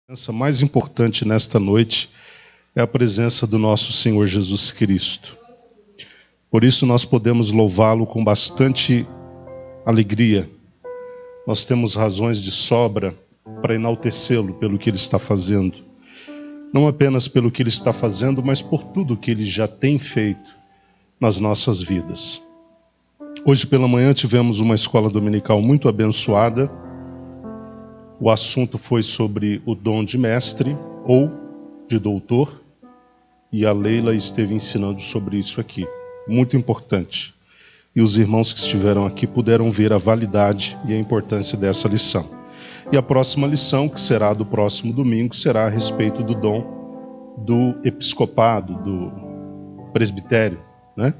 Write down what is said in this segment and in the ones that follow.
A presença mais importante nesta noite é a presença do nosso Senhor Jesus Cristo. Por isso nós podemos louvá-lo com bastante alegria. Nós temos razões de sobra para enaltecê-lo pelo que ele está fazendo. Não apenas pelo que ele está fazendo, mas por tudo que ele já tem feito nas nossas vidas. Hoje pela manhã tivemos uma escola dominical muito abençoada. O assunto foi sobre o dom de mestre ou de doutor, e a Leila esteve ensinando sobre isso aqui. Muito importante. E os irmãos que estiveram aqui puderam ver a validade e a importância dessa lição. E a próxima lição, que será do próximo domingo, será a respeito do dom do episcopado, do presbitério, né?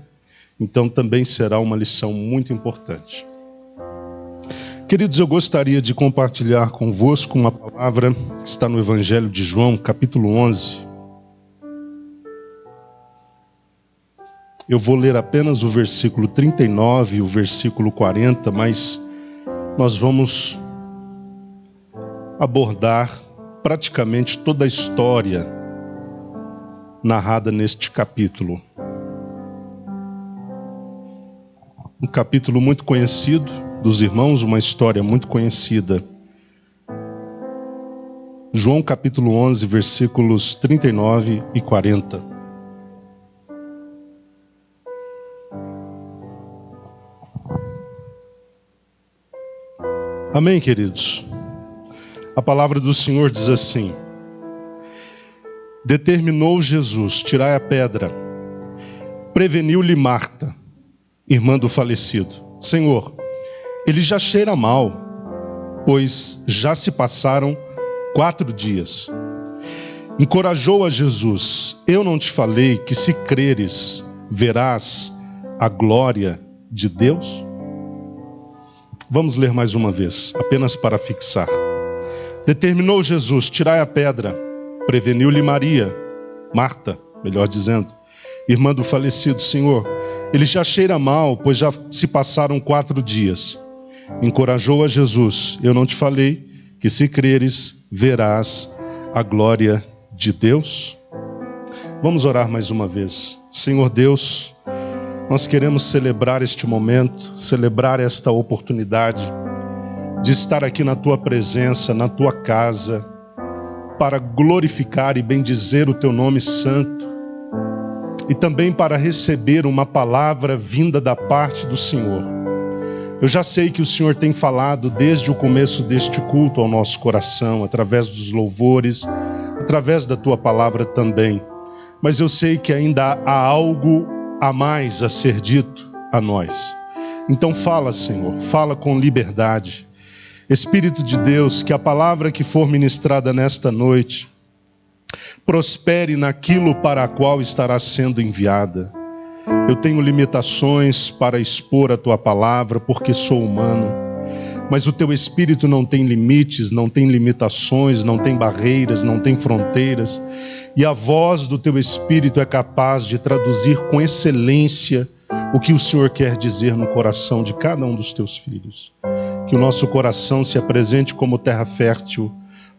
Então também será uma lição muito importante. Queridos, eu gostaria de compartilhar convosco uma palavra que está no Evangelho de João, capítulo 11. Eu vou ler apenas o versículo 39 e o versículo 40, mas nós vamos abordar praticamente toda a história narrada neste capítulo. Um capítulo muito conhecido dos irmãos, uma história muito conhecida. João capítulo 11, versículos 39 e 40. Amém, queridos? A palavra do Senhor diz assim: determinou Jesus, tirai a pedra. Preveniu-lhe Marta, irmã do falecido: Senhor, ele já cheira mal, pois já se passaram 4 dias. Encorajou a Jesus: eu não te falei que se creres, verás a glória de Deus? Vamos ler mais uma vez, apenas para fixar. Determinou Jesus, tirai a pedra. Preveniu-lhe Marta, melhor dizendo, irmã do falecido: Senhor, ele já cheira mal, pois já se passaram 4 dias. Encorajou a Jesus: eu não te falei que se creres, verás a glória de Deus? Vamos orar mais uma vez. Senhor Deus, nós queremos celebrar este momento, celebrar esta oportunidade de estar aqui na Tua presença, na Tua casa, para glorificar e bendizer o Teu nome santo, e também para receber uma palavra vinda da parte do Senhor. Eu já sei que o Senhor tem falado desde o começo deste culto ao nosso coração, através dos louvores, através da Tua palavra também. Mas eu sei que ainda há algo a mais a ser dito a nós. Então fala, Senhor, fala com liberdade. Espírito de Deus, que a palavra que for ministrada nesta noite prospere naquilo para a qual estará sendo enviada. Eu tenho limitações para expor a Tua palavra, porque sou humano. Mas o Teu Espírito não tem limites, não tem limitações, não tem barreiras, não tem fronteiras. E a voz do Teu Espírito é capaz de traduzir com excelência o que o Senhor quer dizer no coração de cada um dos Teus filhos. Que o nosso coração se apresente como terra fértil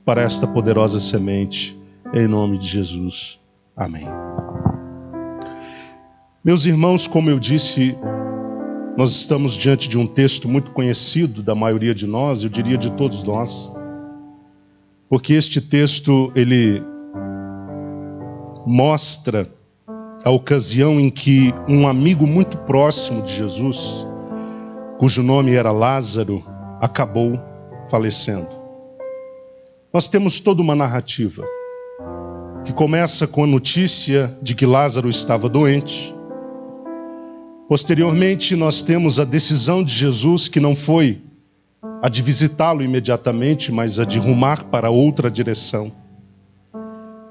para esta poderosa semente. Em nome de Jesus. Amém. Meus irmãos, como eu disse, nós estamos diante de um texto muito conhecido da maioria de nós, eu diria de todos nós, porque este texto, ele mostra a ocasião em que um amigo muito próximo de Jesus, cujo nome era Lázaro, acabou falecendo. Nós temos toda uma narrativa que começa com a notícia de que Lázaro estava doente. Posteriormente, nós temos a decisão de Jesus, que não foi a de visitá-lo imediatamente, mas a de rumar para outra direção.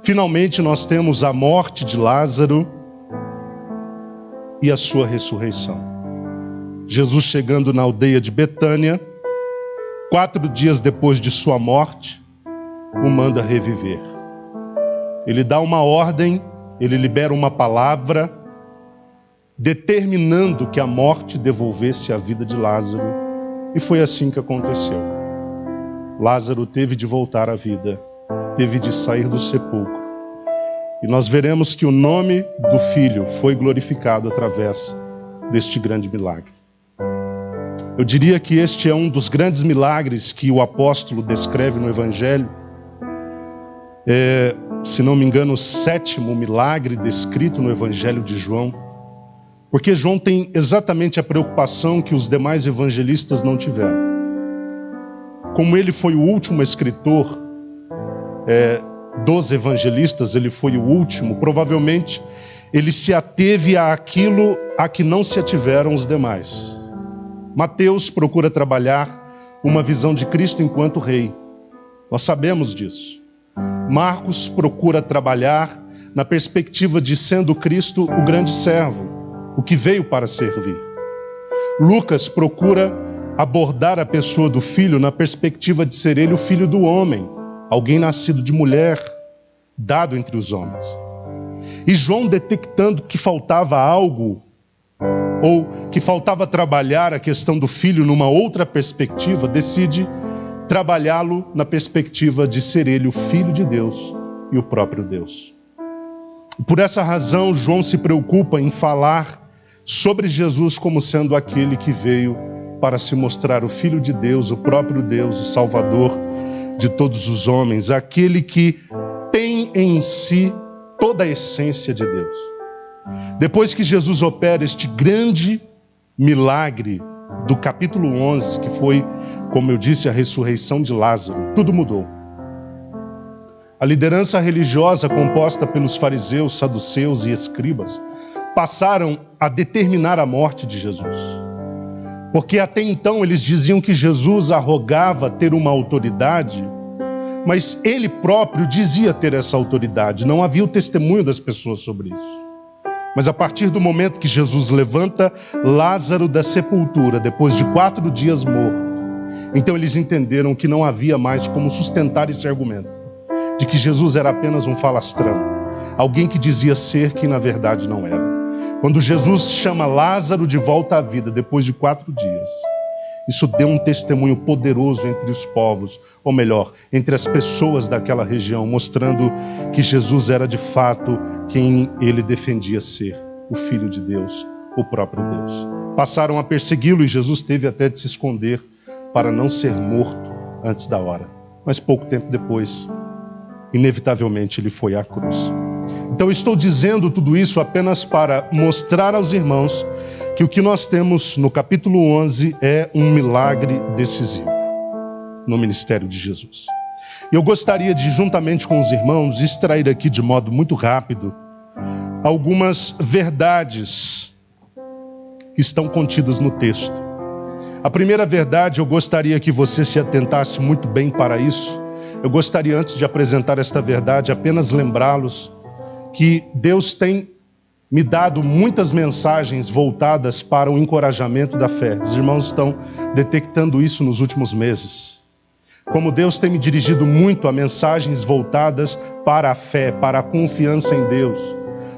Finalmente, nós temos a morte de Lázaro e a sua ressurreição. Jesus chegando na aldeia de Betânia, 4 dias depois de sua morte, o manda reviver. Ele dá uma ordem, ele libera uma palavra, determinando que a morte devolvesse a vida de Lázaro. E foi assim que aconteceu. Lázaro teve de voltar à vida teve de sair do sepulcro. E nós veremos que o nome do Filho foi glorificado através deste grande milagre. Eu diria que este é um dos grandes milagres que o apóstolo descreve no Evangelho. Se não me engano, o 7º milagre descrito no Evangelho de João. Porque João tem exatamente a preocupação que os demais evangelistas não tiveram. Como ele foi o último escritor dos evangelistas, ele foi o último, provavelmente ele se ateve àquilo a que não se ativeram os demais. Mateus procura trabalhar uma visão de Cristo enquanto rei. Nós sabemos disso. Marcos procura trabalhar na perspectiva de sendo Cristo o grande servo, o que veio para servir. Lucas procura abordar a pessoa do Filho na perspectiva de ser ele o Filho do homem, alguém nascido de mulher, dado entre os homens. E João, detectando que faltava algo, ou que faltava trabalhar a questão do Filho numa outra perspectiva, decide trabalhá-lo na perspectiva de ser ele o Filho de Deus e o próprio Deus. Por essa razão, João se preocupa em falar sobre Jesus como sendo aquele que veio para se mostrar o Filho de Deus, o próprio Deus, o Salvador de todos os homens, aquele que tem em si toda a essência de Deus. Depois que Jesus opera este grande milagre do capítulo 11, que foi, como eu disse, a ressurreição de Lázaro, tudo mudou. A liderança religiosa composta pelos fariseus, saduceus e escribas passaram a determinar a morte de Jesus. Porque até então eles diziam que Jesus arrogava ter uma autoridade, mas ele próprio dizia ter essa autoridade. Não havia o testemunho das pessoas sobre isso. Mas a partir do momento que Jesus levanta Lázaro da sepultura, depois de 4 dias morto, então eles entenderam que não havia mais como sustentar esse argumento, de que Jesus era apenas um falastrão, alguém que dizia ser que na verdade não era. Quando Jesus chama Lázaro de volta à vida depois de 4 dias, isso deu um testemunho poderoso entre os povos, ou melhor, entre as pessoas daquela região, mostrando que Jesus era de fato quem ele defendia ser, o Filho de Deus, o próprio Deus. Passaram a persegui-lo e Jesus teve até de se esconder para não ser morto antes da hora. Mas pouco tempo depois, inevitavelmente, ele foi à cruz. Então, estou dizendo tudo isso apenas para mostrar aos irmãos que o que nós temos no capítulo 11 é um milagre decisivo no ministério de Jesus. Eu gostaria de, juntamente com os irmãos, extrair aqui de modo muito rápido algumas verdades que estão contidas no texto. A primeira verdade, eu gostaria que você se atentasse muito bem para isso. Eu gostaria, antes de apresentar esta verdade, apenas lembrá-los que Deus tem me dado muitas mensagens voltadas para o encorajamento da fé. Os irmãos estão detectando isso nos últimos meses. Como Deus tem me dirigido muito a mensagens voltadas para a fé, para a confiança em Deus,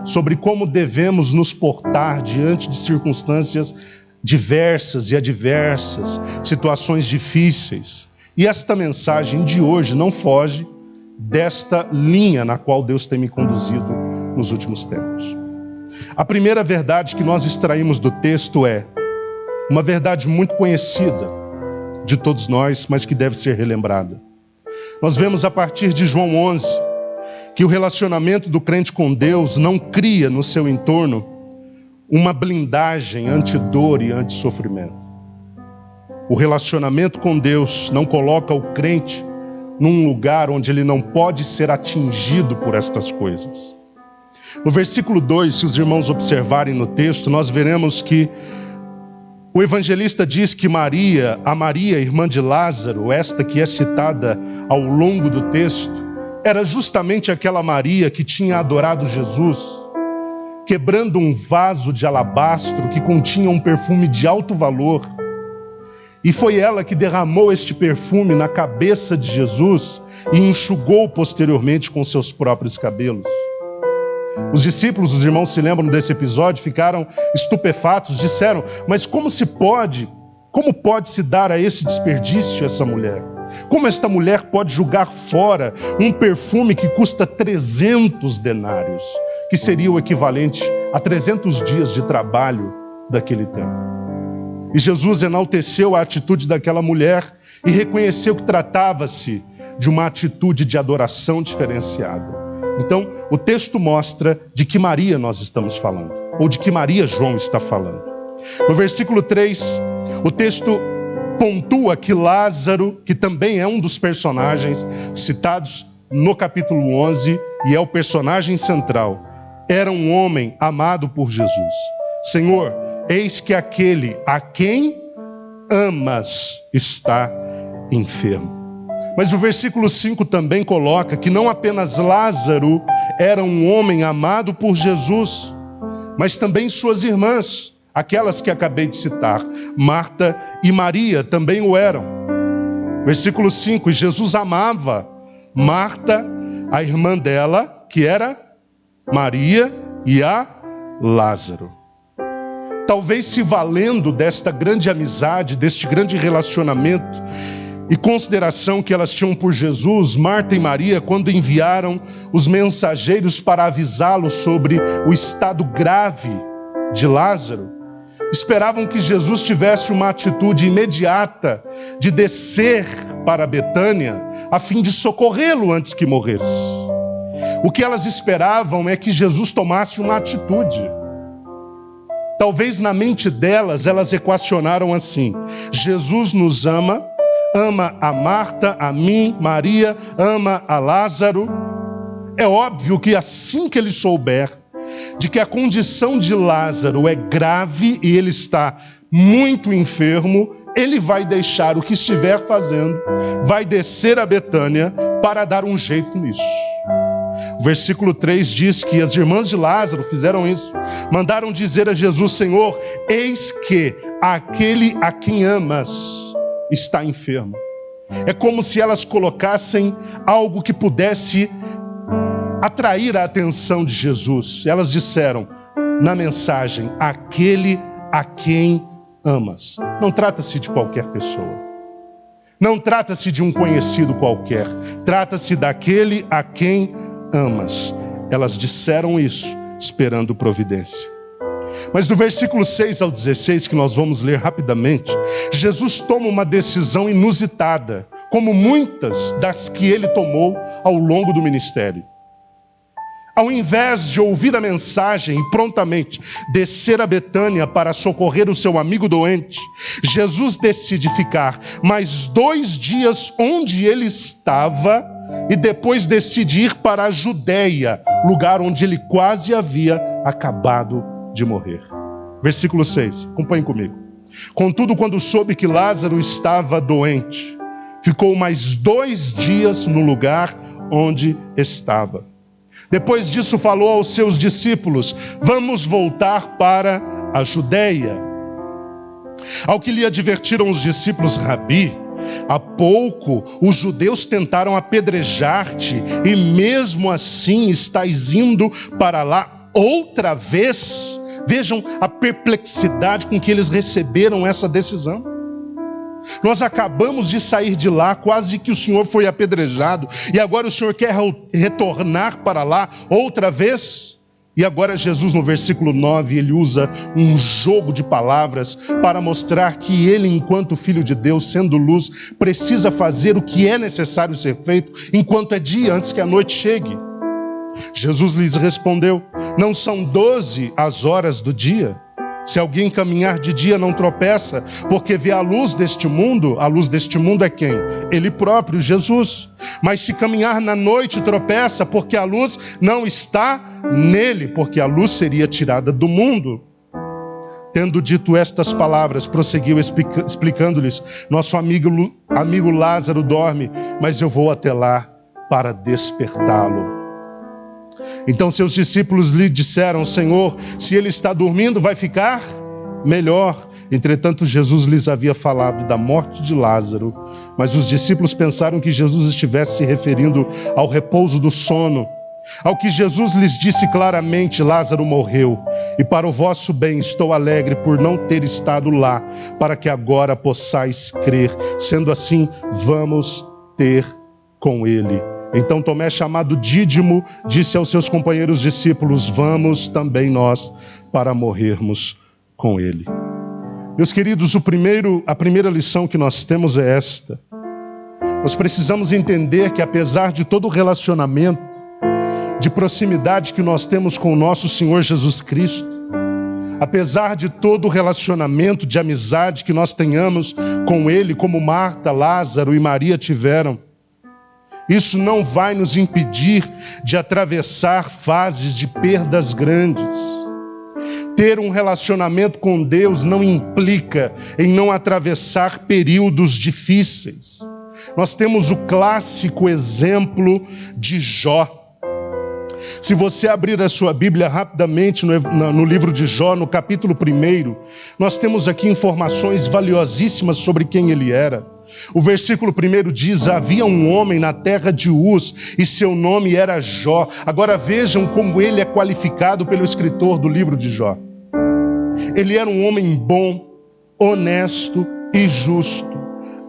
sobre como devemos nos portar diante de circunstâncias diversas e adversas, situações difíceis. E esta mensagem de hoje não foge desta linha na qual Deus tem me conduzido nos últimos tempos. A primeira verdade que nós extraímos do texto é uma verdade muito conhecida de todos nós, mas que deve ser relembrada. Nós vemos a partir de João 11 que o relacionamento do crente com Deus não cria no seu entorno uma blindagem anti-dor e anti-sofrimento. O relacionamento com Deus não coloca o crente num lugar onde ele não pode ser atingido por estas coisas. No versículo 2, se os irmãos observarem no texto, nós veremos que o evangelista diz que a Maria, irmã de Lázaro, esta que é citada ao longo do texto, era justamente aquela Maria que tinha adorado Jesus, quebrando um vaso de alabastro que continha um perfume de alto valor. E foi ela que derramou este perfume na cabeça de Jesus e enxugou posteriormente com seus próprios cabelos. Os discípulos, os irmãos se lembram desse episódio, ficaram estupefatos, disseram: mas como pode se dar a esse desperdício essa mulher? Como esta mulher pode jogar fora um perfume que custa 300 denários, que seria o equivalente a 300 dias de trabalho daquele tempo? E Jesus enalteceu a atitude daquela mulher e reconheceu que tratava-se de uma atitude de adoração diferenciada. Então, o texto mostra de que Maria nós estamos falando, ou de que Maria João está falando. No versículo 3, o texto pontua que Lázaro, que também é um dos personagens citados no capítulo 11, e é o personagem central, era um homem amado por Jesus. Senhor, eis que aquele a quem amas está enfermo. Mas o versículo 5 também coloca que não apenas Lázaro era um homem amado por Jesus, mas também suas irmãs, aquelas que acabei de citar, Marta e Maria, também o eram. Versículo 5, e Jesus amava Marta, a irmã dela, que era Maria, e a Lázaro. Talvez se valendo desta grande amizade, deste grande relacionamento e consideração que elas tinham por Jesus, Marta e Maria, quando enviaram os mensageiros para avisá-los sobre o estado grave de Lázaro, esperavam que Jesus tivesse uma atitude imediata de descer para Betânia a fim de socorrê-lo antes que morresse. O que elas esperavam é que Jesus tomasse uma atitude. Talvez na mente delas, elas equacionaram assim: Jesus nos ama, ama a Marta, a mim, Maria, ama a Lázaro. É óbvio que assim que ele souber de que a condição de Lázaro é grave e ele está muito enfermo, ele vai deixar o que estiver fazendo, vai descer a Betânia para dar um jeito nisso. O versículo 3 diz que as irmãs de Lázaro fizeram isso. Mandaram dizer a Jesus: Senhor, eis que aquele a quem amas está enfermo. É como se elas colocassem algo que pudesse atrair a atenção de Jesus. Elas disseram na mensagem: aquele a quem amas. Não trata-se de qualquer pessoa. Não trata-se de um conhecido qualquer. Trata-se daquele a quem amas. Elas disseram isso esperando providência. Mas do versículo 6 ao 16, que nós vamos ler rapidamente, Jesus toma uma decisão inusitada, como muitas das que ele tomou ao longo do ministério. Ao invés de ouvir a mensagem e prontamente descer a Betânia para socorrer o seu amigo doente, Jesus decide ficar mais 2 dias onde ele estava e depois decide ir para a Judéia, lugar onde ele quase havia acabado de morrer. Versículo 6, acompanhe comigo. Contudo, quando soube que Lázaro estava doente, ficou mais 2 dias no lugar onde estava. Depois disso falou aos seus discípulos: vamos voltar para a Judéia. Ao que lhe advertiram os discípulos: Rabi, há pouco os judeus tentaram apedrejar-te e mesmo assim estás indo para lá outra vez? Vejam a perplexidade com que eles receberam essa decisão. Nós acabamos de sair de lá, quase que o Senhor foi apedrejado, e agora o Senhor quer retornar para lá outra vez? E agora Jesus, no versículo 9, ele usa um jogo de palavras para mostrar que ele, enquanto Filho de Deus, sendo luz, precisa fazer o que é necessário ser feito enquanto é dia, antes que a noite chegue. Jesus lhes respondeu: não são 12 as horas do dia? Se alguém caminhar de dia não tropeça, porque vê a luz deste mundo. A luz deste mundo é quem? Ele próprio, Jesus. Mas se caminhar na noite tropeça, porque a luz não está nele, porque a luz seria tirada do mundo. Tendo dito estas palavras, prosseguiu explicando-lhes: nosso amigo Lázaro dorme, mas eu vou até lá para despertá-lo. Então seus discípulos lhe disseram: Senhor, se ele está dormindo, vai ficar melhor. Entretanto, Jesus lhes havia falado da morte de Lázaro, mas os discípulos pensaram que Jesus estivesse se referindo ao repouso do sono. Ao que Jesus lhes disse claramente: Lázaro morreu, E para o vosso bem estou alegre por não ter estado lá, para que agora possais crer. Sendo assim, vamos ter com ele. Então Tomé, chamado Dídimo, disse aos seus companheiros discípulos: vamos também nós para morrermos com ele. Meus queridos, a primeira lição que nós temos é esta. Nós precisamos entender que apesar de todo o relacionamento de proximidade que nós temos com o nosso Senhor Jesus Cristo, apesar de todo o relacionamento de amizade que nós tenhamos com Ele, como Marta, Lázaro e Maria tiveram, isso não vai nos impedir de atravessar fases de perdas grandes. Ter um relacionamento com Deus não implica em não atravessar períodos difíceis. Nós temos o clássico exemplo de Jó. Se você abrir a sua Bíblia rapidamente no livro de Jó, no capítulo 1, nós temos aqui informações valiosíssimas sobre quem ele era. O versículo 1 diz: havia um homem na terra de Uz e seu nome era Jó. Agora vejam como ele é qualificado pelo escritor do livro de Jó. Ele era um homem bom, honesto e justo.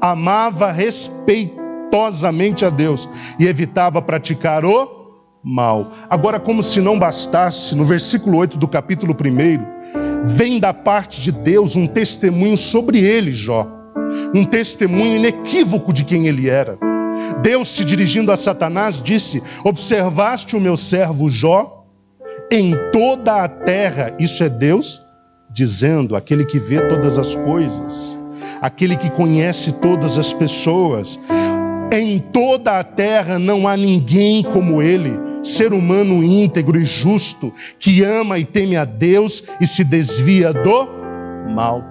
Amava respeitosamente a Deus e evitava praticar o mal. Agora, como se não bastasse, no versículo 8 do capítulo 1, vem da parte de Deus um testemunho sobre ele, Jó. Um testemunho inequívoco de quem ele era. Deus, se dirigindo a Satanás, disse: observaste o meu servo Jó? Em toda a terra, isso é Deus dizendo, aquele que vê todas as coisas, aquele que conhece todas as pessoas. Em toda a terra não há ninguém como ele, ser humano íntegro e justo, que ama e teme a Deus e se desvia do mal.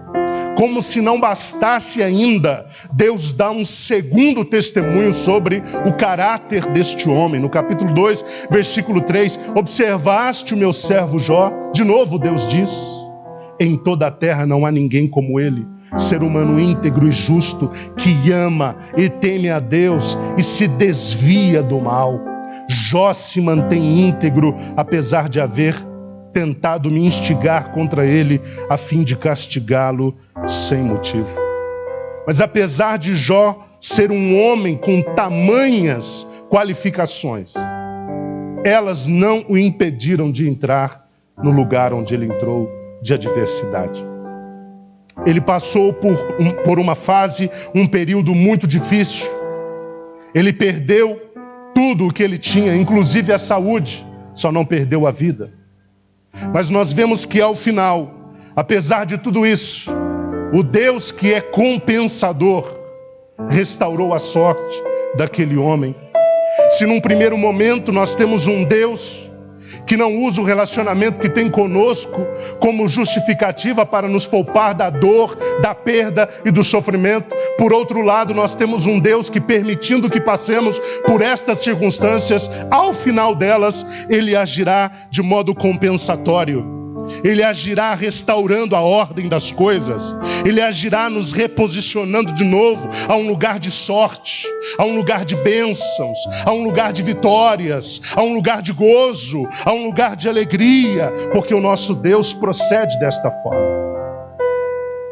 Como se não bastasse ainda, Deus dá um segundo testemunho sobre o caráter deste homem. No capítulo 2, versículo 3, observaste o meu servo Jó? De novo Deus diz: em toda a terra não há ninguém como ele, ser humano íntegro e justo, que ama e teme a Deus e se desvia do mal. Jó se mantém íntegro, apesar de haver tentado me instigar contra ele, a fim de castigá-lo sem motivo. Mas apesar de Jó ser um homem com tamanhas qualificações, elas não o impediram de entrar no lugar onde ele entrou, de adversidade. Ele passou por uma fase, um período muito difícil. Ele perdeu tudo o que ele tinha, inclusive a saúde, só não perdeu a vida. Mas nós vemos que ao final, apesar de tudo isso, o Deus que é compensador restaurou a sorte daquele homem. Se num primeiro momento nós temos um Deus que não usa o relacionamento que tem conosco como justificativa para nos poupar da dor, da perda e do sofrimento, por outro lado, nós temos um Deus que, permitindo que passemos por estas circunstâncias, ao final delas, Ele agirá de modo compensatório. Ele agirá restaurando a ordem das coisas. Ele agirá nos reposicionando de novo a um lugar de sorte, a um lugar de bênçãos, a um lugar de vitórias, a um lugar de gozo, a um lugar de alegria, porque o nosso Deus procede desta forma.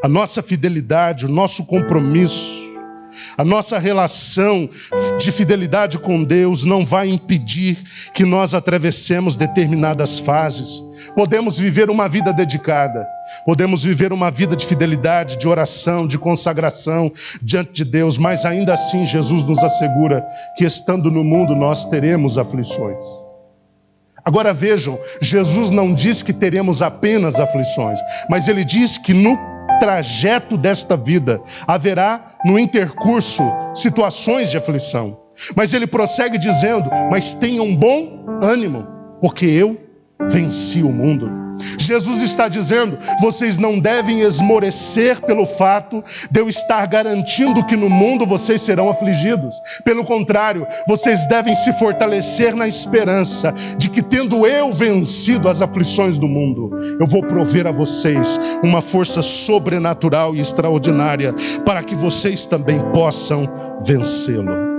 A nossa fidelidade, o nosso compromisso, a nossa relação de fidelidade com Deus não vai impedir que nós atravessemos determinadas fases. Podemos viver uma vida dedicada, podemos viver uma vida de fidelidade, de oração, de consagração diante de Deus, mas ainda assim Jesus nos assegura que estando no mundo nós teremos aflições. Agora vejam, Jesus não diz que teremos apenas aflições, mas Ele diz que no trajeto desta vida haverá no intercurso situações de aflição. Mas ele prossegue dizendo: mas tenham bom ânimo, porque eu venci o mundo. Jesus está dizendo: vocês não devem esmorecer pelo fato de eu estar garantindo que no mundo vocês serão afligidos. Pelo contrário, vocês devem se fortalecer na esperança de que, tendo eu vencido as aflições do mundo, eu vou prover a vocês uma força sobrenatural e extraordinária para que vocês também possam vencê-lo.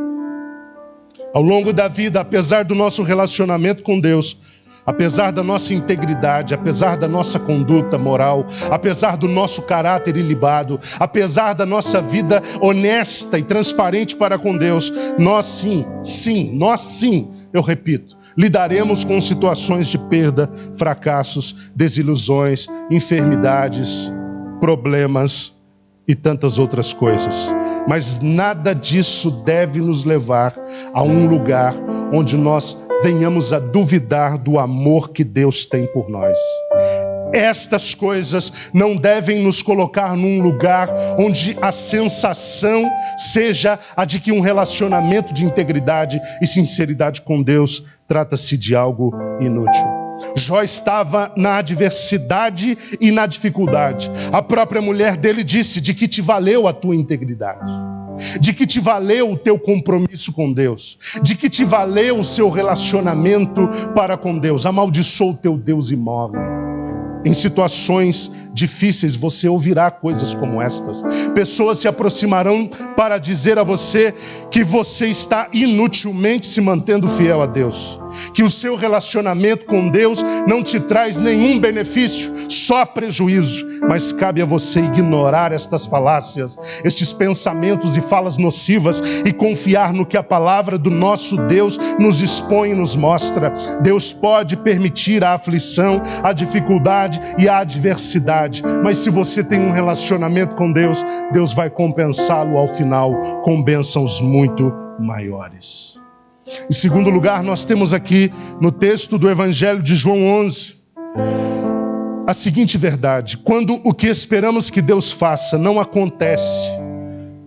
Ao longo da vida, apesar do nosso relacionamento com Deus, apesar da nossa integridade, apesar da nossa conduta moral, apesar do nosso caráter ilibado, apesar da nossa vida honesta e transparente para com Deus, nós sim, eu repito, lidaremos com situações de perda, fracassos, desilusões, enfermidades, problemas e tantas outras coisas. Mas nada disso deve nos levar a um lugar onde nós venhamos a duvidar do amor que Deus tem por nós. Estas coisas não devem nos colocar num lugar onde a sensação seja a de que um relacionamento de integridade e sinceridade com Deus trata-se de algo inútil. Jó estava na adversidade e na dificuldade. A própria mulher dele disse: de que te valeu a tua integridade? De que te valeu o teu compromisso com Deus? De que te valeu o seu relacionamento para com Deus? Amaldiçoa o teu Deus e morre. Em situações difíceis você ouvirá coisas como estas. Pessoas se aproximarão para dizer a você que você está inutilmente se mantendo fiel a Deus, que o seu relacionamento com Deus não te traz nenhum benefício, só prejuízo. Mas cabe a você ignorar estas falácias, estes pensamentos e falas nocivas e confiar no que a palavra do nosso Deus nos expõe e nos mostra. Deus pode permitir a aflição, a dificuldade e a adversidade, mas se você tem um relacionamento com Deus, Deus vai compensá-lo ao final com bênçãos muito maiores. Em segundo lugar, nós temos aqui no texto do Evangelho de João 11, a seguinte verdade: quando o que esperamos que Deus faça não acontece,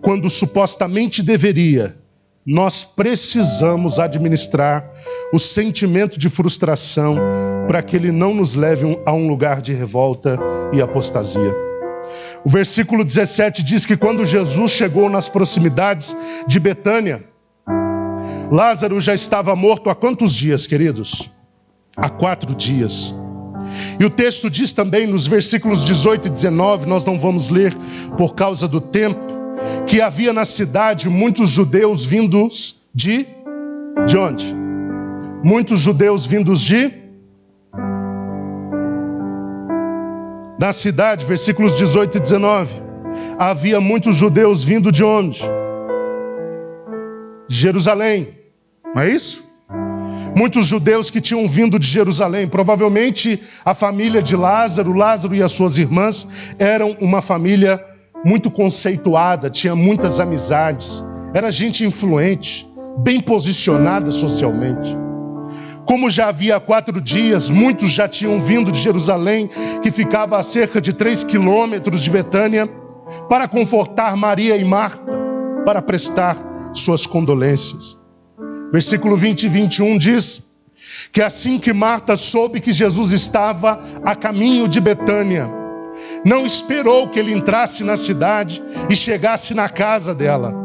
quando supostamente deveria, nós precisamos administrar o sentimento de frustração para que ele não nos leve a um lugar de revolta e apostasia. O versículo 17 diz que quando Jesus chegou nas proximidades de Betânia, Lázaro já estava morto há quantos dias, queridos? Há 4 dias. E o texto diz também nos versículos 18 e 19, nós não vamos ler por causa do tempo, que havia na cidade muitos judeus vindos de onde? Muitos judeus vindos na cidade, versículos 18 e 19. Havia muitos judeus vindo de onde? De Jerusalém, não é isso? Muitos judeus que tinham vindo de Jerusalém. Provavelmente a família de Lázaro e as suas irmãs eram uma família muito conceituada, tinha muitas amizades, era gente influente, bem posicionada socialmente. Como já havia 4 dias, muitos já tinham vindo de Jerusalém, que ficava a cerca de 3 quilômetros de Betânia, para confortar Maria e Marta, para prestar suas condolências. Versículo 20 e 21 diz que assim que Marta soube que Jesus estava a caminho de Betânia, não esperou que ele entrasse na cidade e chegasse na casa dela.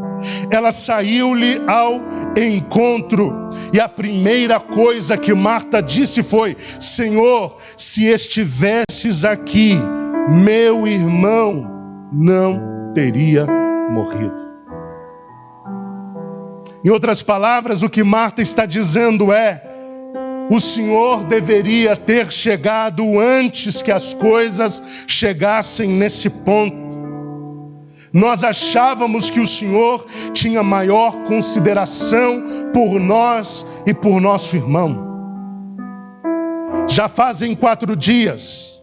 Ela saiu-lhe ao encontro e a primeira coisa que Marta disse foi: Senhor, se estivesses aqui, meu irmão não teria morrido. Em outras palavras, o que Marta está dizendo é: o Senhor deveria ter chegado antes que as coisas chegassem nesse ponto. Nós achávamos que o Senhor tinha maior consideração por nós e por nosso irmão. Já fazem 4 dias,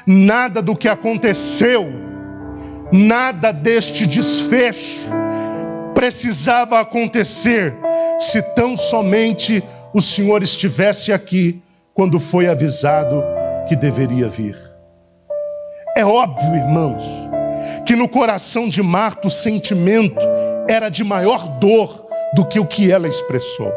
nada do que aconteceu, nada deste desfecho precisava acontecer se tão somente o Senhor estivesse aqui quando foi avisado que deveria vir. É óbvio, irmãos, que no coração de Marta o sentimento era de maior dor do que o que ela expressou.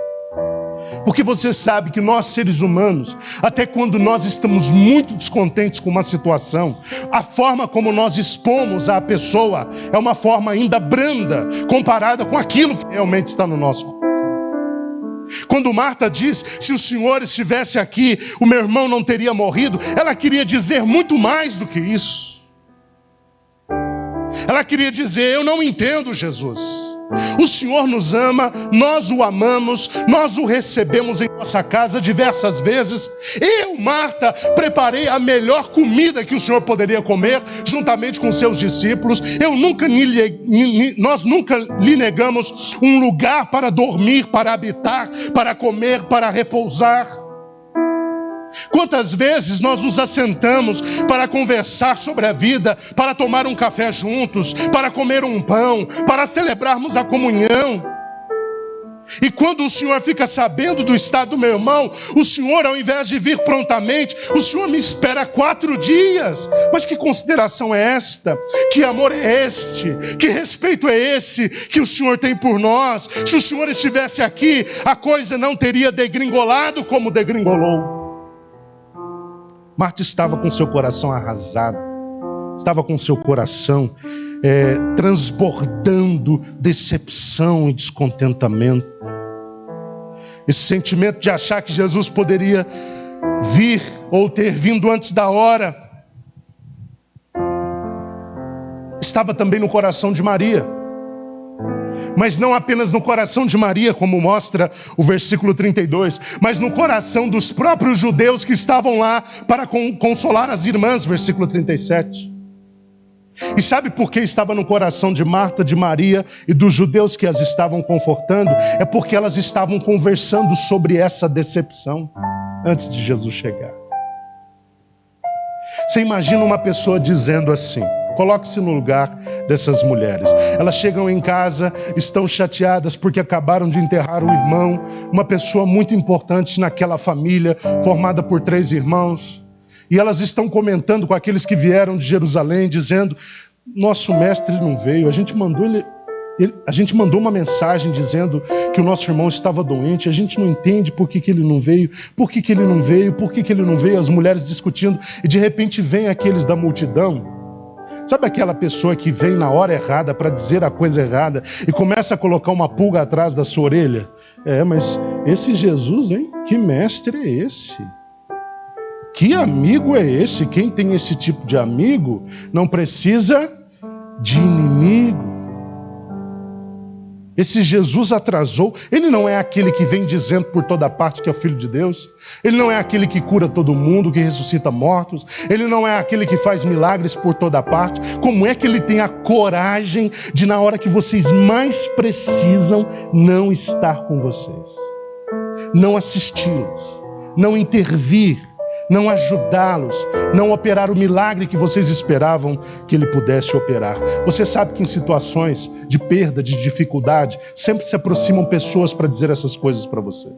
Porque você sabe que nós, seres humanos, até quando nós estamos muito descontentes com uma situação, a forma como nós expomos à pessoa é uma forma ainda branda, comparada com aquilo que realmente está no nosso coração. Quando Marta diz: se o Senhor estivesse aqui, o meu irmão não teria morrido, ela queria dizer muito mais do que isso. Ela queria dizer: eu não entendo, Jesus. O Senhor nos ama, nós o amamos, nós o recebemos em nossa casa diversas vezes. Eu, Marta, preparei a melhor comida que o Senhor poderia comer, juntamente com seus discípulos. Nós nunca lhe negamos um lugar para dormir, para habitar, para comer, para repousar. Quantas vezes nós nos assentamos para conversar sobre a vida, para tomar um café juntos, para comer um pão, para celebrarmos a comunhão. E quando o Senhor fica sabendo do estado do meu irmão, o Senhor, ao invés de vir prontamente, o Senhor me espera 4 dias. Mas que consideração é esta? Que amor é este? Que respeito é esse que o Senhor tem por nós? Se o Senhor estivesse aqui, a coisa não teria degringolado como degringolou. Marta estava com seu coração arrasado, estava com seu coração transbordando decepção e descontentamento. Esse sentimento de achar que Jesus poderia vir ou ter vindo antes da hora estava também no coração de Maria. Mas não apenas no coração de Maria, como mostra o versículo 32, mas no coração dos próprios judeus que estavam lá para consolar as irmãs, versículo 37. E sabe por que estava no coração de Marta, de Maria e dos judeus que as estavam confortando? É porque elas estavam conversando sobre essa decepção antes de Jesus chegar. Você imagina uma pessoa dizendo assim, coloque-se no lugar dessas mulheres. Elas chegam em casa, estão chateadas porque acabaram de enterrar o irmão, uma pessoa muito importante naquela família, formada por 3 irmãos. E elas estão comentando com aqueles que vieram de Jerusalém, dizendo, nosso mestre não veio, a gente mandou uma mensagem dizendo que o nosso irmão estava doente, a gente não entende por que ele não veio, por que ele não veio, as mulheres discutindo, e de repente vem aqueles da multidão. Sabe aquela pessoa que vem na hora errada para dizer a coisa errada e começa a colocar uma pulga atrás da sua orelha? Mas esse Jesus, hein? Que mestre é esse? Que amigo é esse? Quem tem esse tipo de amigo não precisa de inimigo. Esse Jesus atrasou. Ele não é aquele que vem dizendo por toda parte que é o Filho de Deus. Ele não é aquele que cura todo mundo, que ressuscita mortos. Ele não é aquele que faz milagres por toda parte. Como é que ele tem a coragem de, na hora que vocês mais precisam, não estar com vocês? Não assisti-los, não intervir, não ajudá-los, não operar o milagre que vocês esperavam que ele pudesse operar. Você sabe que em situações de perda, de dificuldade, sempre se aproximam pessoas para dizer essas coisas para você.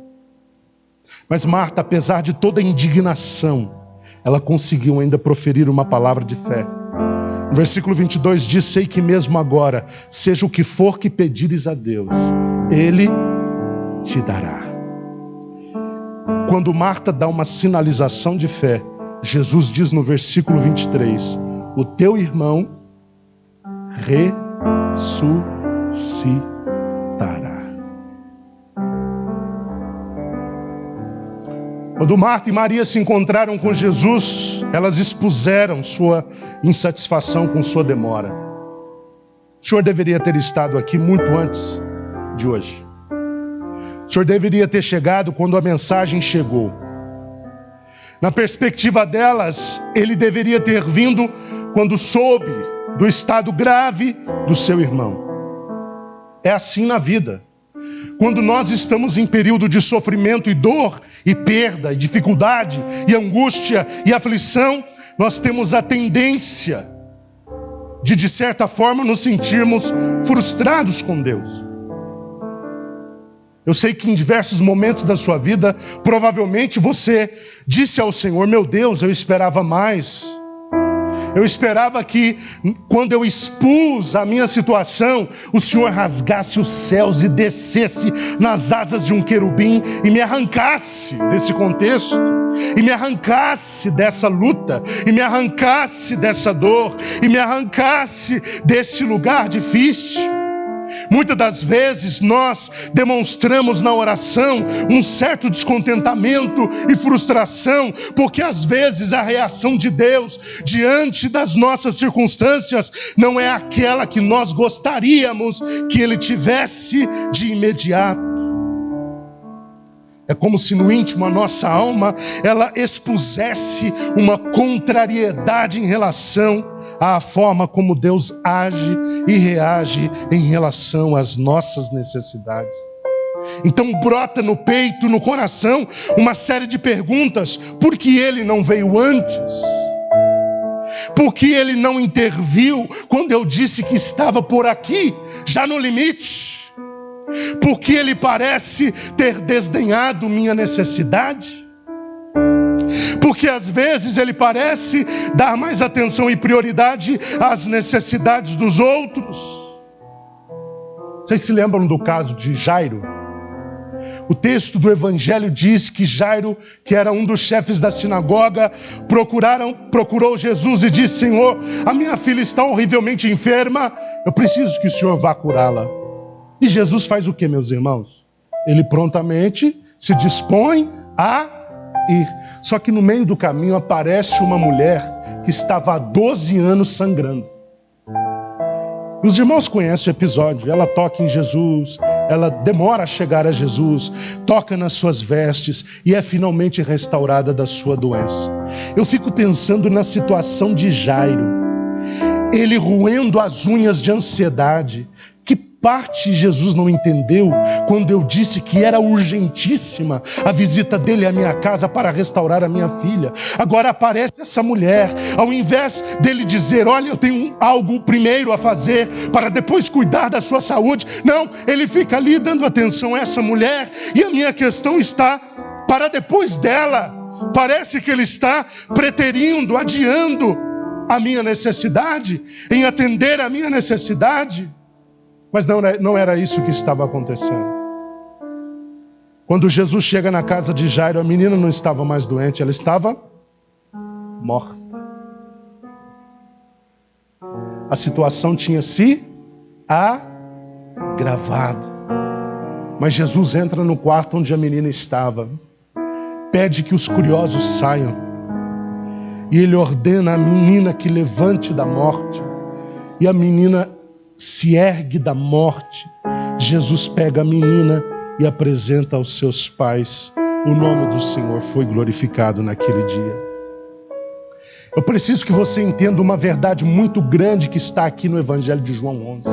Mas Marta, apesar de toda a indignação, ela conseguiu ainda proferir uma palavra de fé. No versículo 22 diz, sei que mesmo agora, seja o que for que pedires a Deus, Ele te dará. Quando Marta dá uma sinalização de fé, Jesus diz no versículo 23, o teu irmão ressuscitará. Quando Marta e Maria se encontraram com Jesus, elas expuseram sua insatisfação com sua demora. O Senhor deveria ter estado aqui muito antes de hoje. O Senhor deveria ter chegado quando a mensagem chegou. Na perspectiva delas, ele deveria ter vindo quando soube do estado grave do seu irmão. É assim na vida. Quando nós estamos em período de sofrimento e dor, e perda, e dificuldade, e angústia, e aflição, nós temos a tendência de certa forma, nos sentirmos frustrados com Deus. Eu sei que em diversos momentos da sua vida, provavelmente você disse ao Senhor, meu Deus, eu esperava mais. Eu esperava que, quando eu expus a minha situação, o Senhor rasgasse os céus e descesse nas asas de um querubim e me arrancasse desse contexto, e me arrancasse dessa luta, e me arrancasse dessa dor, e me arrancasse desse lugar difícil. Muitas das vezes nós demonstramos na oração um certo descontentamento e frustração, porque às vezes a reação de Deus diante das nossas circunstâncias não é aquela que nós gostaríamos que Ele tivesse de imediato. É como se no íntimo a nossa alma, ela expusesse uma contrariedade em relação à forma como Deus age e reage em relação às nossas necessidades. Então brota no peito, no coração, uma série de perguntas. Por que Ele não veio antes? Por que Ele não interviu quando eu disse que estava por aqui, já no limite? Porque Ele parece ter desdenhado minha necessidade? Porque às vezes Ele parece dar mais atenção e prioridade às necessidades dos outros? Vocês se lembram do caso de Jairo? O texto do Evangelho diz que Jairo, que era um dos chefes da sinagoga, procurou Jesus e disse: Senhor, a minha filha está horrivelmente enferma, eu preciso que o Senhor vá curá-la. E Jesus faz o que, meus irmãos? Ele prontamente se dispõe a ir. Só que no meio do caminho aparece uma mulher que estava há 12 anos sangrando. E os irmãos conhecem o episódio. Ela toca em Jesus, ela demora a chegar a Jesus, toca nas suas vestes e é finalmente restaurada da sua doença. Eu fico pensando na situação de Jairo, ele roendo as unhas de ansiedade. Que parte Jesus não entendeu quando eu disse que era urgentíssima a visita dele à minha casa para restaurar a minha filha? Agora aparece essa mulher, ao invés dele dizer: olha, eu tenho algo primeiro a fazer para depois cuidar da sua saúde. Não, ele fica ali dando atenção a essa mulher, e a minha questão está para depois dela. Parece que ele está preterindo, adiando a minha necessidade, em atender a minha necessidade. Mas não era isso que estava acontecendo. Quando Jesus chega na casa de Jairo, a menina não estava mais doente, ela estava morta. A situação tinha se agravado. Mas Jesus entra no quarto onde a menina estava, pede que os curiosos saiam, e ele ordena à menina que levante da morte, e a menina se ergue da morte. Jesus pega a menina e apresenta aos seus pais. O nome do Senhor foi glorificado naquele dia. Eu preciso que você entenda uma verdade muito grande que está aqui no Evangelho de João 11.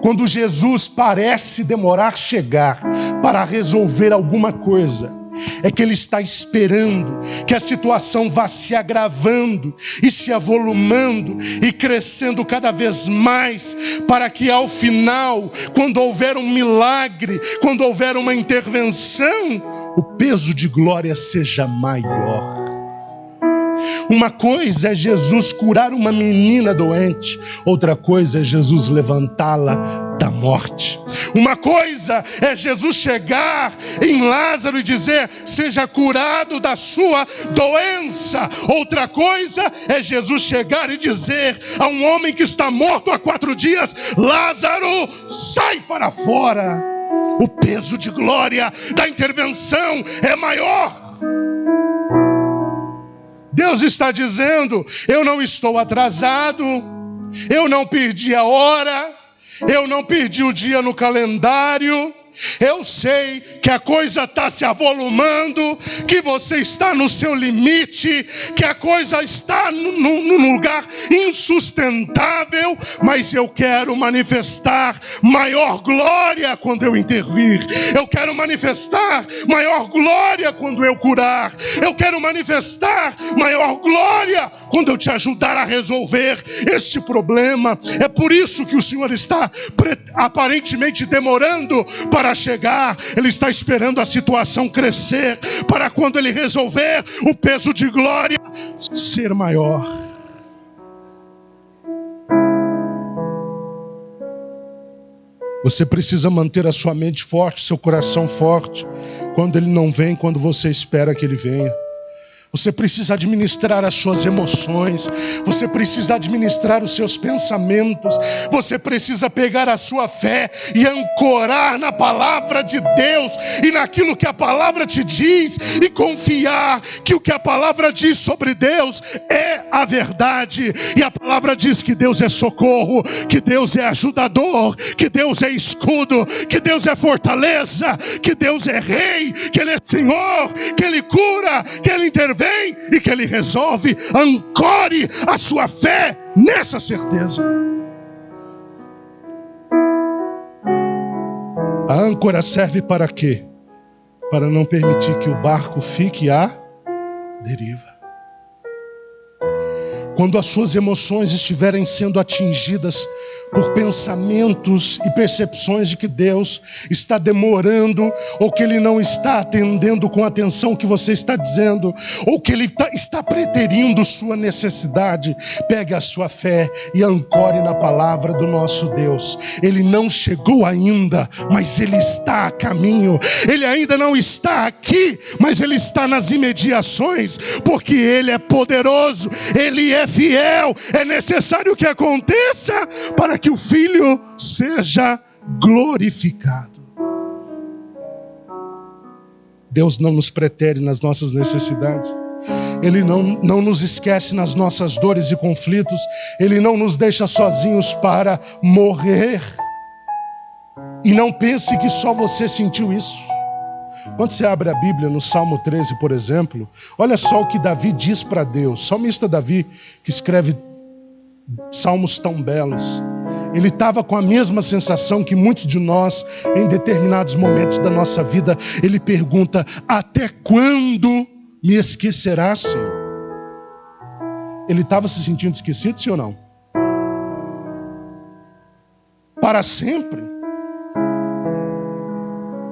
Quando Jesus parece demorar a chegar para resolver alguma coisa, é que Ele está esperando que a situação vá se agravando e se avolumando e crescendo cada vez mais, para que ao final, quando houver um milagre, quando houver uma intervenção, o peso de glória seja maior. Uma coisa é Jesus curar uma menina doente, outra coisa é Jesus levantá-la da morte. Uma coisa é Jesus chegar em Lázaro e dizer: seja curado da sua doença. Outra coisa é Jesus chegar e dizer a um homem que está morto há 4 dias: Lázaro, sai para fora. O peso de glória da intervenção é maior. Deus está dizendo: eu não estou atrasado, eu não perdi a hora, eu não perdi o dia no calendário. Eu sei que a coisa está se avolumando, que você está no seu limite, que a coisa está num lugar insustentável, mas eu quero manifestar maior glória quando eu intervir. Eu quero manifestar maior glória quando eu curar. Eu quero manifestar maior glória quando eu te ajudar a resolver este problema. É por isso que o Senhor está aparentemente demorando para chegar. Ele está esperando a situação crescer, para quando Ele resolver, o peso de glória ser maior. Você precisa manter a sua mente forte, seu coração forte, quando Ele não vem, quando você espera que Ele venha. Você precisa administrar as suas emoções, você precisa administrar os seus pensamentos, você precisa pegar a sua fé e ancorar na palavra de Deus e naquilo que a palavra te diz e confiar que o que a palavra diz sobre Deus é a verdade. E a palavra diz que Deus é socorro, que Deus é ajudador, que Deus é escudo, que Deus é fortaleza, que Deus é rei, que Ele é Senhor, que Ele cura, que Ele intervém e que Ele resolve. Ancore a sua fé nessa certeza. A âncora serve para quê? Para não permitir que o barco fique à deriva. Quando as suas emoções estiverem sendo atingidas por pensamentos e percepções de que Deus está demorando, ou que Ele não está atendendo com a atenção que você está dizendo, ou que Ele está preterindo sua necessidade, pegue a sua fé e ancore na palavra do nosso Deus. Ele não chegou ainda, mas Ele está a caminho. Ele ainda não está aqui, mas Ele está nas imediações, porque Ele é poderoso, Ele é fiel. É necessário que aconteça para que o Filho seja glorificado. Deus não nos pretere nas nossas necessidades. Ele não nos esquece nas nossas dores e conflitos. Ele não nos deixa sozinhos para morrer. E não pense que só você sentiu isso. Quando você abre a Bíblia no Salmo 13, por exemplo, olha só o que Davi diz para Deus. O salmista Davi, que escreve salmos tão belos, ele estava com a mesma sensação que muitos de nós, em determinados momentos da nossa vida. Ele pergunta: até quando me esquecerás, Senhor? Ele estava se sentindo esquecido, sim ou não? Para sempre?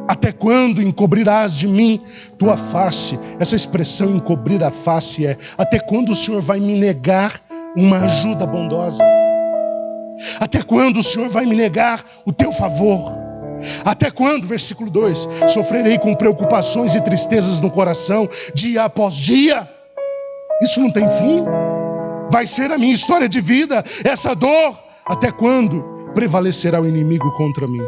Até quando encobrirás de mim tua face? Essa expressão encobrir a face é: até quando o Senhor vai me negar uma ajuda bondosa? Até quando o Senhor vai me negar o teu favor? Até quando, versículo 2, sofrerei com preocupações e tristezas no coração, dia após dia? Isso não tem fim? Vai ser a minha história de vida, essa dor. Até quando prevalecerá o inimigo contra mim?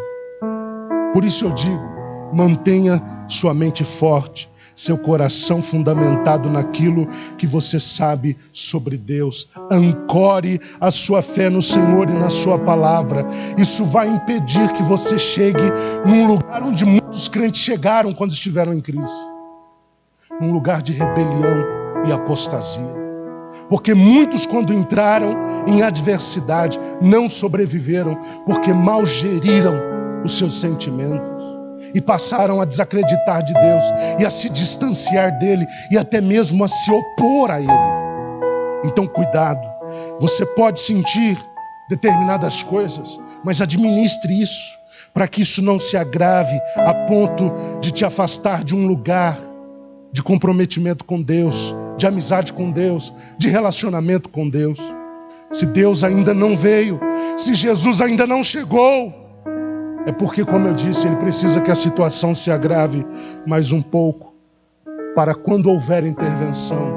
Por isso eu digo: mantenha sua mente forte, seu coração fundamentado naquilo que você sabe sobre Deus. Ancore a sua fé no Senhor e na sua palavra. Isso vai impedir que você chegue num lugar onde muitos crentes chegaram quando estiveram em crise. Num lugar de rebelião e apostasia. Porque muitos, quando entraram em adversidade, não sobreviveram, porque mal geriram os seus sentimentos. E passaram a desacreditar de Deus, e a se distanciar dele, e até mesmo a se opor a ele. Então cuidado, você pode sentir determinadas coisas, mas administre isso, para que isso não se agrave a ponto de te afastar de um lugar de comprometimento com Deus, de amizade com Deus, de relacionamento com Deus. Se Deus ainda não veio, se Jesus ainda não chegou, é porque, como eu disse, Ele precisa que a situação se agrave mais um pouco, para quando houver intervenção,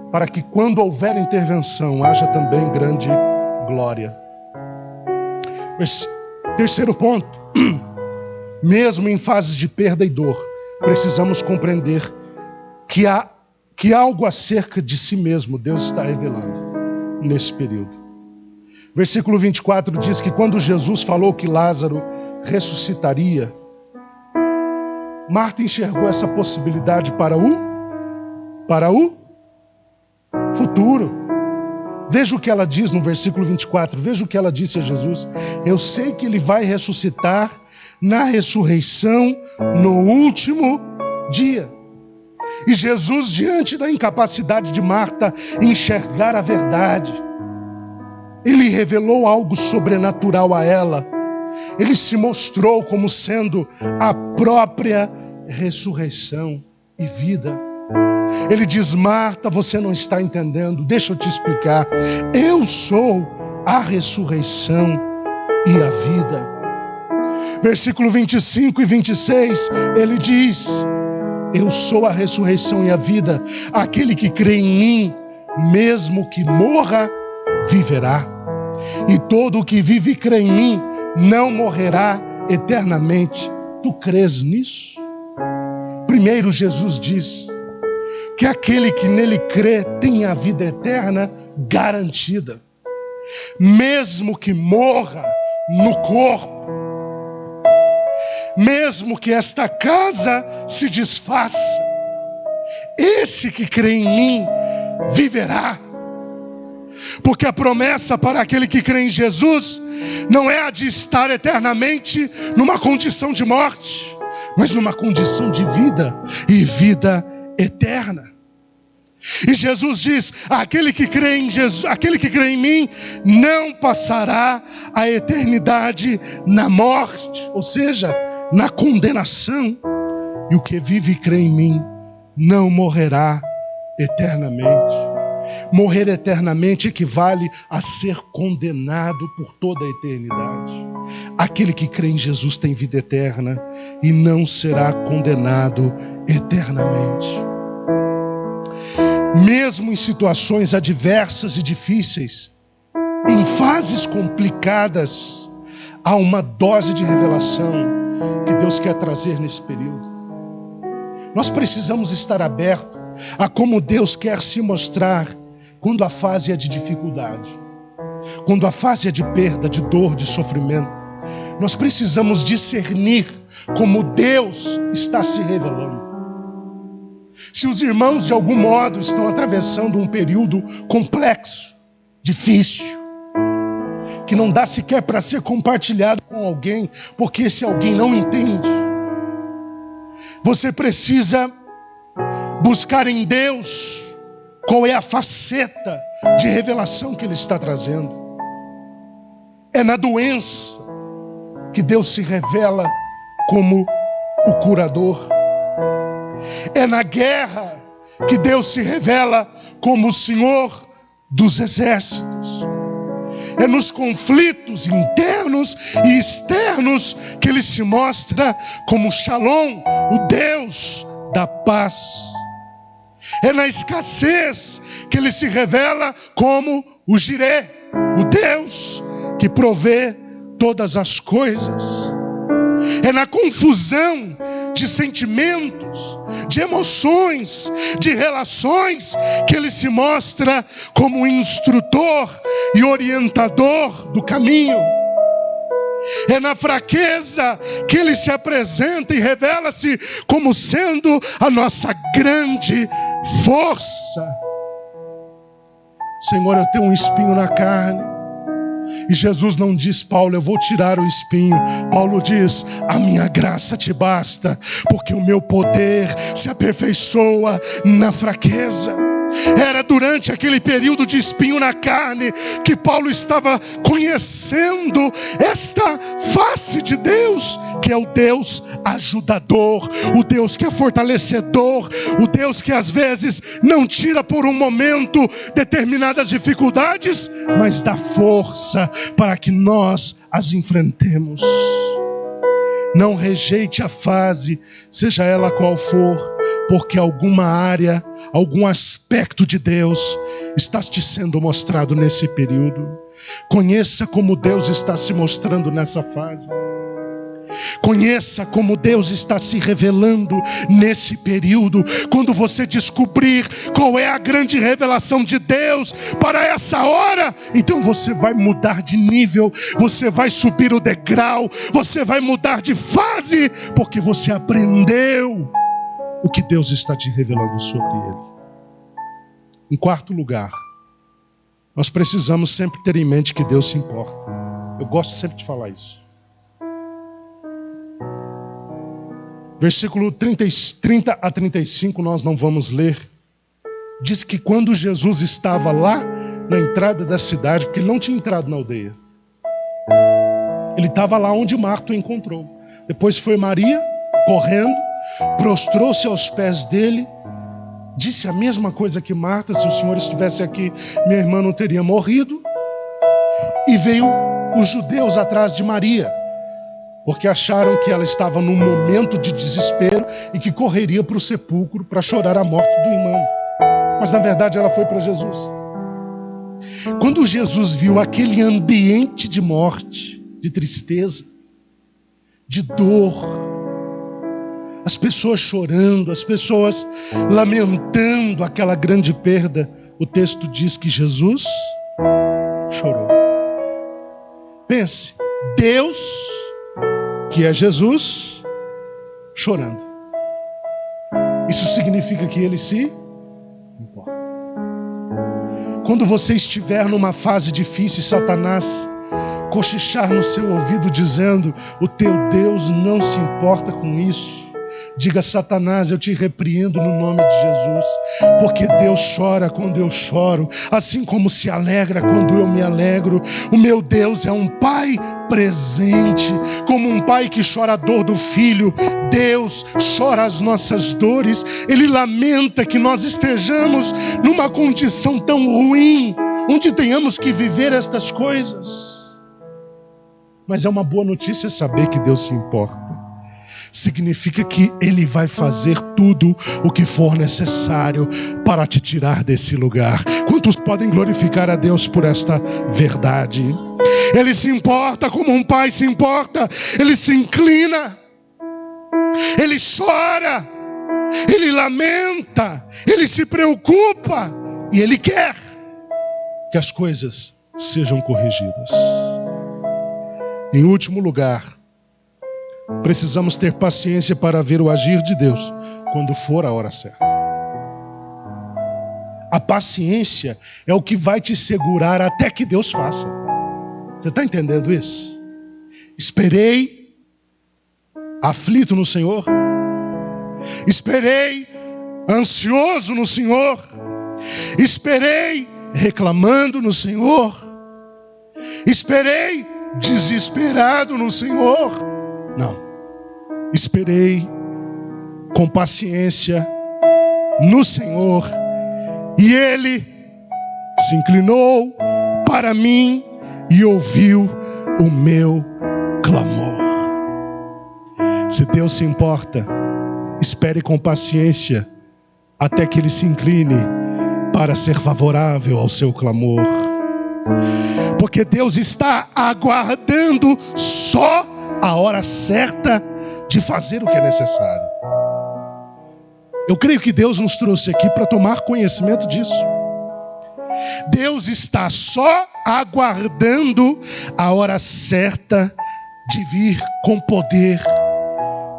para que quando houver intervenção, haja também grande glória. Mas, terceiro ponto, mesmo em fases de perda e dor, precisamos compreender que algo acerca de si mesmo Deus está revelando nesse período. Versículo 24 diz que quando Jesus falou que Lázaro ressuscitaria, Marta enxergou essa possibilidade para o futuro. Veja o que ela diz no versículo 24, veja o que ela disse a Jesus: eu sei que ele vai ressuscitar na ressurreição no último dia. E Jesus, diante da incapacidade de Marta enxergar a verdade, Ele revelou algo sobrenatural a ela. Ele se mostrou como sendo a própria ressurreição e vida. Ele diz: Marta, você não está entendendo, deixa eu te explicar. Eu sou a ressurreição e a vida. Versículo 25 e 26, ele diz: eu sou a ressurreição e a vida. Aquele que crê em mim, mesmo que morra, viverá. E todo o que vive e crê em mim, não morrerá eternamente. Tu crês nisso? Primeiro, Jesus diz que aquele que nele crê tem a vida eterna garantida. Mesmo que morra no corpo, mesmo que esta casa se desfaça, esse que crê em mim viverá. Porque a promessa para aquele que crê em Jesus não é a de estar eternamente numa condição de morte, mas numa condição de vida, e vida eterna. E Jesus diz: aquele que crê em Jesus, aquele que crê em mim, não passará a eternidade na morte, ou seja, na condenação. E o que vive e crê em mim não morrerá eternamente. Morrer eternamente equivale a ser condenado por toda a eternidade. Aquele que crê em Jesus tem vida eterna e não será condenado eternamente. Mesmo em situações adversas e difíceis, em fases complicadas, há uma dose de revelação que Deus quer trazer nesse período. Nós precisamos estar abertos a como Deus quer se mostrar quando a fase é de dificuldade, quando a fase é de perda, de dor, de sofrimento. Nós precisamos discernir como Deus está se revelando. Se os irmãos de algum modo estão atravessando um período complexo, difícil, que não dá sequer para ser compartilhado com alguém, porque esse alguém não entende, você precisa buscar em Deus qual é a faceta de revelação que Ele está trazendo. É na doença que Deus se revela como o curador. É na guerra que Deus se revela como o Senhor dos exércitos. É nos conflitos internos e externos que Ele se mostra como Shalom, o Deus da paz. É na escassez que Ele se revela como o Jireh, o Deus que provê todas as coisas. É na confusão de sentimentos, de emoções, de relações, que Ele se mostra como instrutor e orientador do caminho. É na fraqueza que Ele se apresenta e revela-se como sendo a nossa grande força. Senhor, eu tenho um espinho na carne. E Jesus não diz: Paulo, eu vou tirar o espinho. Paulo diz: a minha graça te basta, porque o meu poder se aperfeiçoa na fraqueza. Era durante aquele período de espinho na carne que Paulo estava conhecendo esta face de Deus, que é o Deus ajudador, o Deus que é fortalecedor, o Deus que às vezes não tira por um momento determinadas dificuldades, mas dá força para que nós as enfrentemos. Não rejeite a fase, seja ela qual for, porque alguma área, algum aspecto de Deus está te sendo mostrado nesse período. Conheça como Deus está se mostrando nessa fase. Conheça como Deus está se revelando nesse período. Quando você descobrir qual é a grande revelação de Deus para essa hora, então você vai mudar de nível, você vai subir o degrau, você vai mudar de fase, porque você aprendeu o que Deus está te revelando sobre ele. Em quarto lugar, nós precisamos sempre ter em mente que Deus se importa. Eu gosto sempre de falar isso. Versículo 30 a 35, nós não vamos ler. Diz que quando Jesus estava lá na entrada da cidade, porque ele não tinha entrado na aldeia, ele estava lá onde Marta o encontrou. Depois foi Maria, correndo, prostrou-se aos pés dele, disse a mesma coisa que Marta: se o Senhor estivesse aqui, minha irmã não teria morrido. E veio os judeus atrás de Maria, porque acharam que ela estava num momento de desespero e que correria para o sepulcro para chorar a morte do irmão. Mas na verdade ela foi para Jesus. Quando Jesus viu aquele ambiente de morte, de tristeza, de dor, as pessoas chorando, as pessoas lamentando aquela grande perda, o texto diz que Jesus chorou. Pense, Deus, que é Jesus, chorando. Isso significa que Ele se importa. Quando você estiver numa fase difícil e Satanás cochichar no seu ouvido dizendo: o teu Deus não se importa com isso, diga: Satanás, eu te repreendo no nome de Jesus, porque Deus chora quando eu choro, assim como se alegra quando eu me alegro. O meu Deus é um Pai presente, como um pai que chora a dor do filho. Deus chora as nossas dores. Ele lamenta que nós estejamos numa condição tão ruim, onde tenhamos que viver estas coisas. Mas é uma boa notícia saber que Deus se importa. Significa que Ele vai fazer tudo o que for necessário para te tirar desse lugar. Quantos podem glorificar a Deus por esta verdade? Ele se importa como um pai se importa. Ele se inclina, Ele chora, Ele lamenta, Ele se preocupa e Ele quer que as coisas sejam corrigidas. Em último lugar, precisamos ter paciência para ver o agir de Deus quando for a hora certa. A paciência é o que vai te segurar até que Deus faça. Você está entendendo isso? Esperei aflito no Senhor. Esperei ansioso no Senhor. Esperei reclamando no Senhor. Esperei desesperado no Senhor. Não. Esperei com paciência no Senhor, e Ele se inclinou para mim e ouviu o meu clamor. Se Deus se importa, espere com paciência até que Ele se incline para ser favorável ao seu clamor. Porque Deus está aguardando só a hora certa de fazer o que é necessário. Eu creio que Deus nos trouxe aqui para tomar conhecimento disso. Deus está só aguardando a hora certa de vir com poder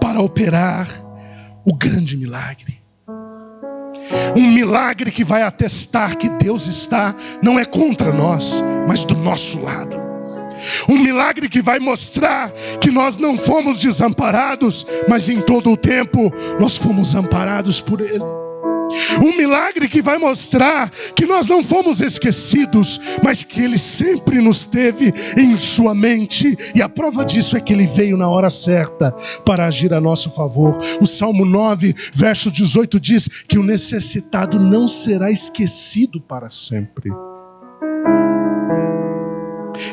para operar o grande milagre. Um milagre que vai atestar que Deus está, não é contra nós, mas do nosso lado. Um milagre que vai mostrar que nós não fomos desamparados, mas em todo o tempo nós fomos amparados por Ele. Um milagre que vai mostrar que nós não fomos esquecidos, mas que Ele sempre nos teve em sua mente. E a prova disso é que Ele veio na hora certa para agir a nosso favor. O Salmo 9, verso 18 diz que o necessitado não será esquecido para sempre.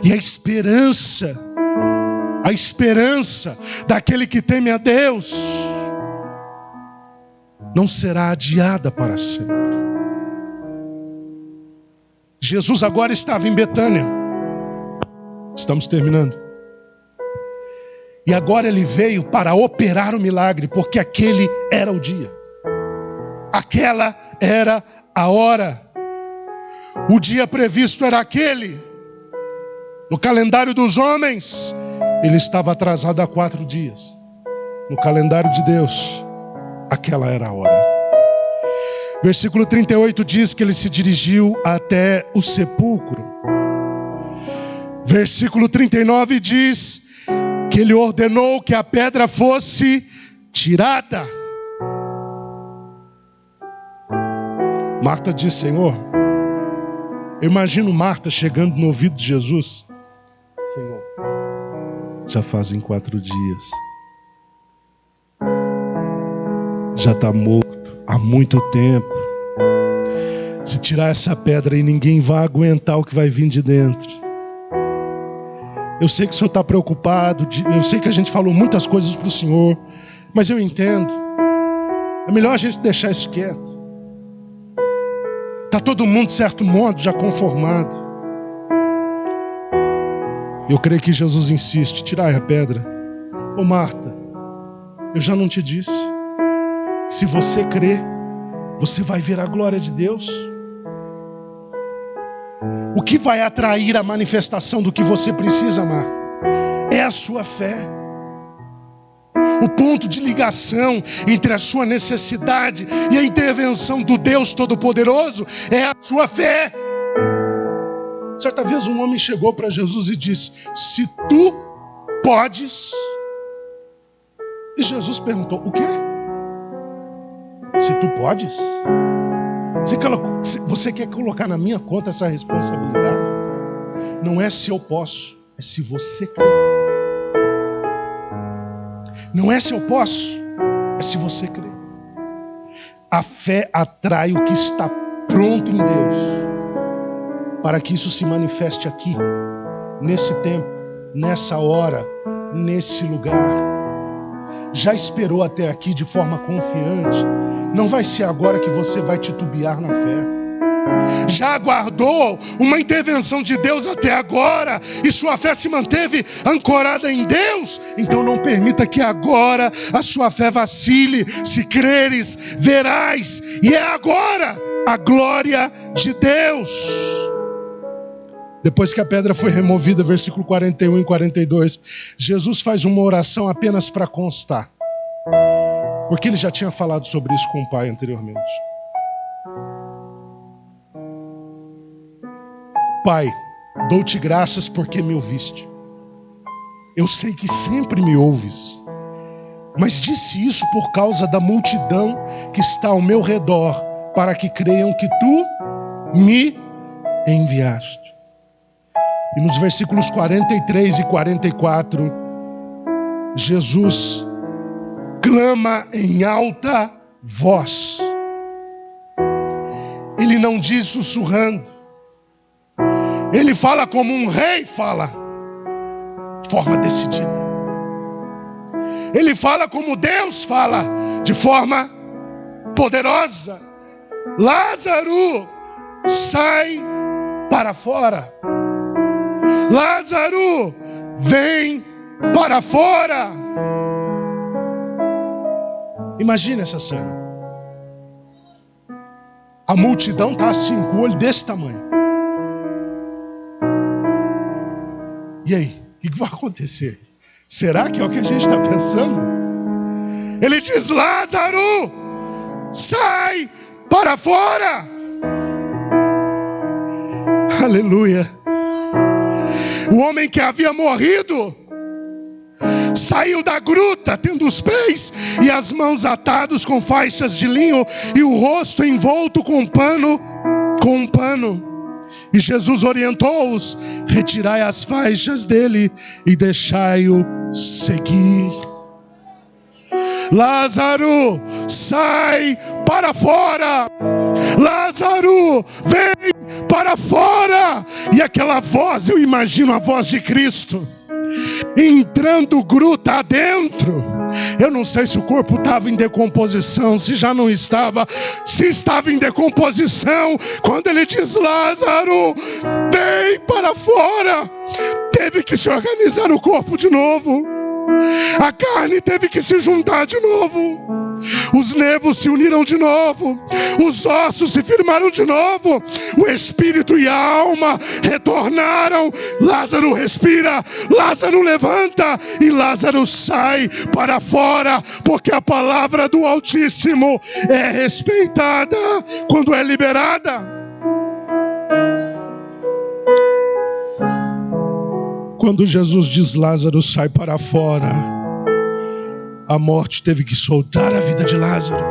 E a esperança daquele que teme a Deus não será adiada para sempre. Jesus agora estava em Betânia. Estamos terminando. E agora Ele veio para operar o milagre, porque aquele era o dia. Aquela era a hora. O dia previsto era aquele. No calendário dos homens, ele estava atrasado há 4 dias. No calendário de Deus, aquela era a hora. Versículo 38 diz que ele se dirigiu até o sepulcro. Versículo 39 diz que ele ordenou que a pedra fosse tirada. Marta disse: Senhor, eu imagino Marta chegando no ouvido de Jesus: Senhor, já fazem 4 dias. Já está morto há muito tempo. Se tirar essa pedra aí, ninguém vai aguentar o que vai vir de dentro. Eu sei que o Senhor está preocupado, eu sei que a gente falou muitas coisas para o Senhor, mas eu entendo. É melhor a gente deixar isso quieto. Está todo mundo, de certo modo, já conformado. Eu creio que Jesus insiste: tirai a pedra. Ô Marta, eu já não te disse? Se você crer, você vai ver a glória de Deus. O que vai atrair a manifestação do que você precisa, Marta, é a sua fé. O ponto de ligação entre a sua necessidade e a intervenção do Deus Todo-Poderoso é a sua fé. Certa vez um homem chegou para Jesus e disse: se tu podes. E Jesus perguntou: o quê? Se tu podes? Você quer colocar na minha conta essa responsabilidade? Não é se eu posso, é se você crê. Não é se eu posso, é se você crê. A fé atrai o que está pronto em Deus, para que isso se manifeste aqui, nesse tempo, nessa hora, nesse lugar. Já esperou até aqui de forma confiante? Não vai ser agora que você vai titubear na fé. Já aguardou uma intervenção de Deus até agora e sua fé se manteve ancorada em Deus? Então não permita que agora a sua fé vacile. Se creres, verás. E é agora a glória de Deus. Depois que a pedra foi removida, versículo 41 e 42, Jesus faz uma oração apenas para constar, porque ele já tinha falado sobre isso com o Pai anteriormente. Pai, dou-te graças porque me ouviste. Eu sei que sempre me ouves, mas disse isso por causa da multidão que está ao meu redor, para que creiam que tu me enviaste. E nos versículos 43 e 44, Jesus clama em alta voz. Ele não diz sussurrando. Ele fala como um rei fala, de forma decidida. Ele fala como Deus fala, de forma poderosa. Lázaro, sai para fora. Lázaro, vem para fora. Imagina essa cena. A multidão está assim, com o olho desse tamanho. E aí, o que vai acontecer? Será que é o que a gente está pensando? Ele diz: Lázaro, sai para fora. Aleluia. O homem que havia morrido saiu da gruta, tendo os pés e as mãos atados com faixas de linho e o rosto envolto com um pano. E Jesus orientou-os: retirai as faixas dele e deixai-o seguir. Lázaro, sai para fora. Lázaro, vem para fora. E aquela voz, eu imagino a voz de Cristo entrando gruta adentro. Eu não sei se o corpo estava em decomposição, se já não estava, se estava em decomposição. Quando ele diz: Lázaro, vem para fora, teve que se organizar o corpo de novo. A carne teve que se juntar de novo. Os nervos se uniram de novo. Os ossos se firmaram de novo. O espírito e a alma retornaram. Lázaro respira. Lázaro levanta. E Lázaro sai para fora. Porque a palavra do Altíssimo é respeitada quando é liberada. Quando Jesus diz: Lázaro, sai para fora, a morte teve que soltar a vida de Lázaro.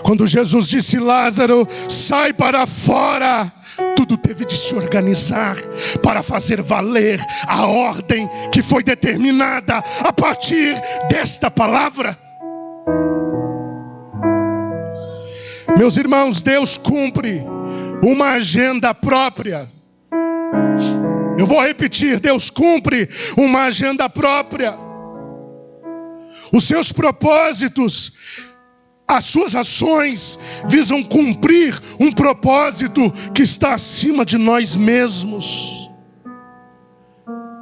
Quando Jesus disse: Lázaro, sai para fora, tudo teve de se organizar para fazer valer a ordem que foi determinada a partir desta palavra. Meus irmãos, Deus cumpre uma agenda própria. Eu vou repetir, Deus cumpre uma agenda própria. Os seus propósitos, as suas ações visam cumprir um propósito que está acima de nós mesmos.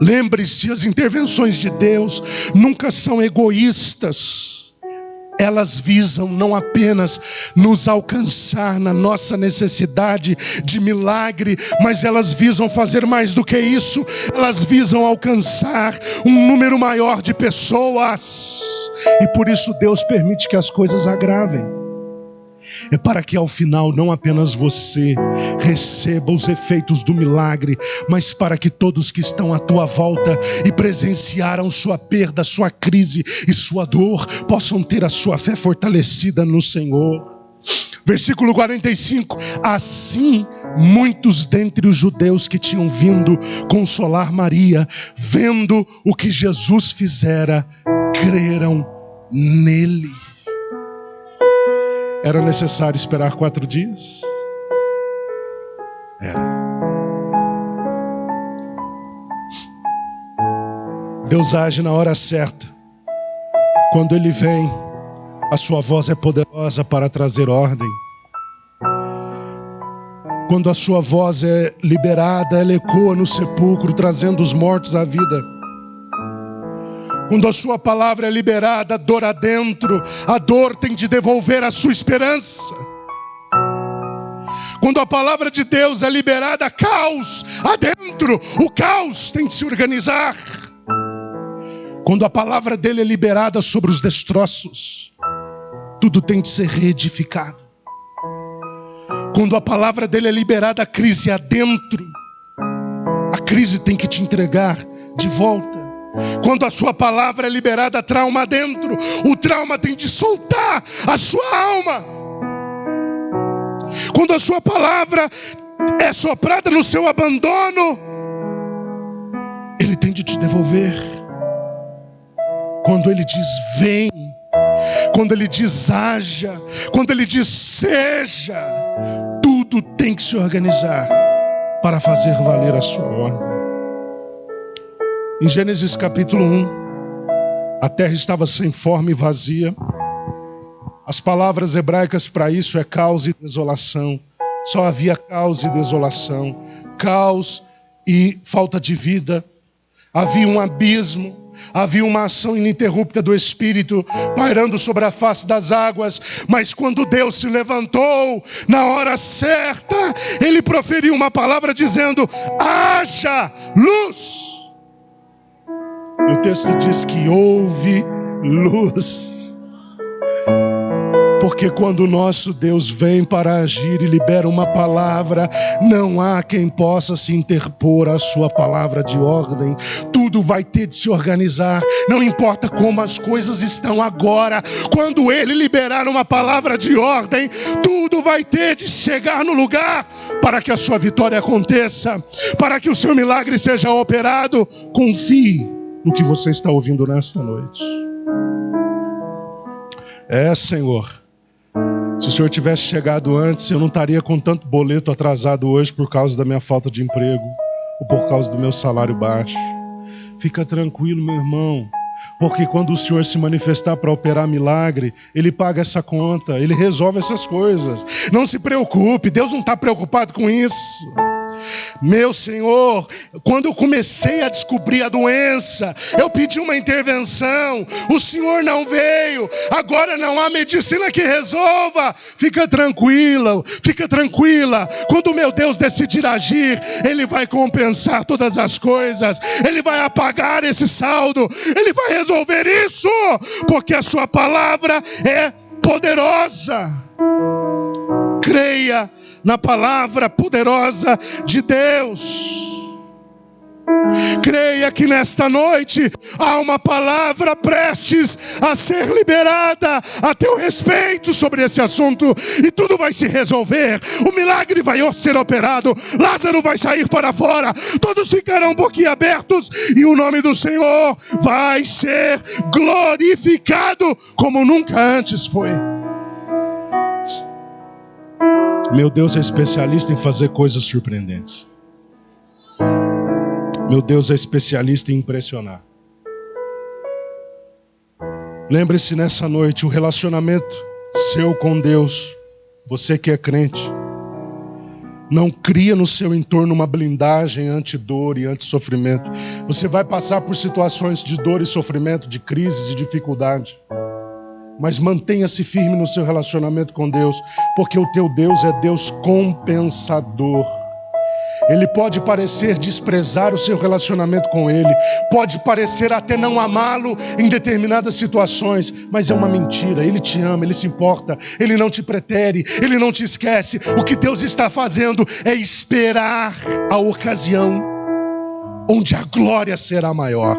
Lembre-se, as intervenções de Deus nunca são egoístas. Elas visam não apenas nos alcançar na nossa necessidade de milagre, mas elas visam fazer mais do que isso. Elas visam alcançar um número maior de pessoas. E por isso Deus permite que as coisas agravem. É para que ao final não apenas você receba os efeitos do milagre, mas para que todos que estão à tua volta e presenciaram sua perda, sua crise e sua dor, possam ter a sua fé fortalecida no Senhor. Versículo 45. Assim, muitos dentre os judeus que tinham vindo consolar Maria, vendo o que Jesus fizera, creram nele. Era necessário esperar 4 dias? Era. Deus age na hora certa. Quando Ele vem, a sua voz é poderosa para trazer ordem. Quando a sua voz é liberada, ela ecoa no sepulcro, trazendo os mortos à vida. Quando a sua palavra é liberada, dor adentro, a dor tem de devolver a sua esperança. Quando a palavra de Deus é liberada, caos adentro, o caos tem de se organizar. Quando a palavra dele é liberada sobre os destroços, tudo tem de ser reedificado. Quando a palavra dele é liberada, a crise adentro, a crise tem que te entregar de volta. Quando a sua palavra é liberada, trauma dentro, o trauma tem de soltar a sua alma. Quando a sua palavra é soprada no seu abandono, Ele tem de te devolver. Quando Ele diz vem, quando Ele diz haja, quando Ele diz seja, tudo tem que se organizar para fazer valer a sua ordem. Em Gênesis capítulo 1, a terra estava sem forma e vazia. As palavras hebraicas para isso é caos e desolação. Só havia caos e desolação, caos e falta de vida. Havia um abismo, havia uma ação ininterrupta do Espírito pairando sobre a face das águas. Mas quando Deus se levantou, na hora certa, Ele proferiu uma palavra dizendo: haja luz. E o texto diz que houve luz. Porque quando o nosso Deus vem para agir e libera uma palavra, não há quem possa se interpor à sua palavra de ordem. Tudo vai ter de se organizar, não importa como as coisas estão agora. Quando Ele liberar uma palavra de ordem, tudo vai ter de chegar no lugar para que a sua vitória aconteça, para que o seu milagre seja operado. Confie no que você está ouvindo nesta noite. Senhor, se o Senhor tivesse chegado antes, eu não estaria com tanto boleto atrasado hoje por causa da minha falta de emprego ou por causa do meu salário baixo. Fica tranquilo, meu irmão, porque quando o Senhor se manifestar para operar milagre, Ele paga essa conta, Ele resolve essas coisas. Não se preocupe, Deus não está preocupado com isso. Meu Senhor, quando eu comecei a descobrir a doença, eu pedi uma intervenção, o Senhor não veio, agora não há medicina que resolva. Fica tranquila, fica tranquila, quando o meu Deus decidir agir, Ele vai compensar todas as coisas, Ele vai apagar esse saldo, Ele vai resolver isso, porque a sua palavra é poderosa. Creia na palavra poderosa de Deus. Creia que nesta noite há uma palavra prestes a ser liberada a teu respeito sobre esse assunto, e tudo vai se resolver. O milagre vai ser operado, Lázaro vai sair para fora, todos ficarão boquiabertos e o nome do Senhor vai ser glorificado como nunca antes foi. Meu Deus é especialista em fazer coisas surpreendentes. Meu Deus é especialista em impressionar. Lembre-se nessa noite, o relacionamento seu com Deus, você que é crente, não cria no seu entorno uma blindagem anti-dor e anti-sofrimento. Você vai passar por situações de dor e sofrimento, de crises e dificuldade. Mas mantenha-se firme no seu relacionamento com Deus, porque o teu Deus é Deus compensador. Ele pode parecer desprezar o seu relacionamento com Ele, pode parecer até não amá-lo em determinadas situações, mas é uma mentira. Ele te ama, Ele se importa, Ele não te pretere, Ele não te esquece. O que Deus está fazendo é esperar a ocasião onde a glória será maior.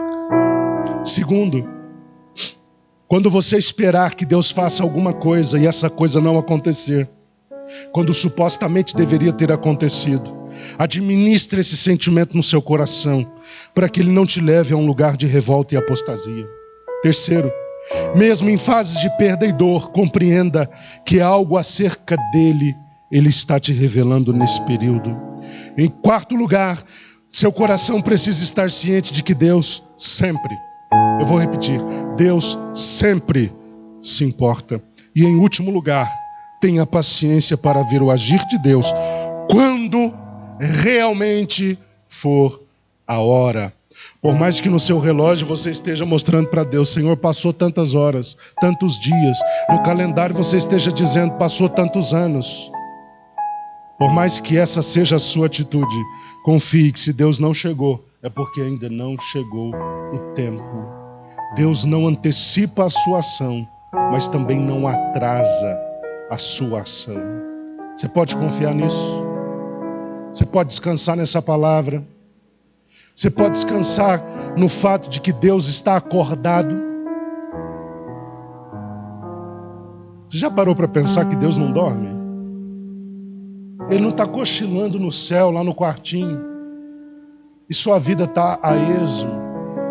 Segundo, quando você esperar que Deus faça alguma coisa e essa coisa não acontecer, quando supostamente deveria ter acontecido, administre esse sentimento no seu coração, para que ele não te leve a um lugar de revolta e apostasia. Terceiro, mesmo em fases de perda e dor, compreenda que algo acerca dele, ele está te revelando nesse período. Em quarto lugar, seu coração precisa estar ciente de que Deus sempre, eu vou repetir, Deus sempre se importa. E em último lugar, tenha paciência para ver o agir de Deus quando realmente for a hora. Por mais que no seu relógio você esteja mostrando para Deus, Senhor, passou tantas horas, tantos dias. No calendário você esteja dizendo, passou tantos anos. Por mais que essa seja a sua atitude, confie que se Deus não chegou, é porque ainda não chegou o tempo. Deus não antecipa a sua ação, mas também não atrasa a sua ação. Você pode confiar nisso? Você pode descansar nessa palavra? Você pode descansar no fato de que Deus está acordado? Você já parou para pensar que Deus não dorme? Ele não está cochilando no céu, lá no quartinho, e sua vida está a esmo.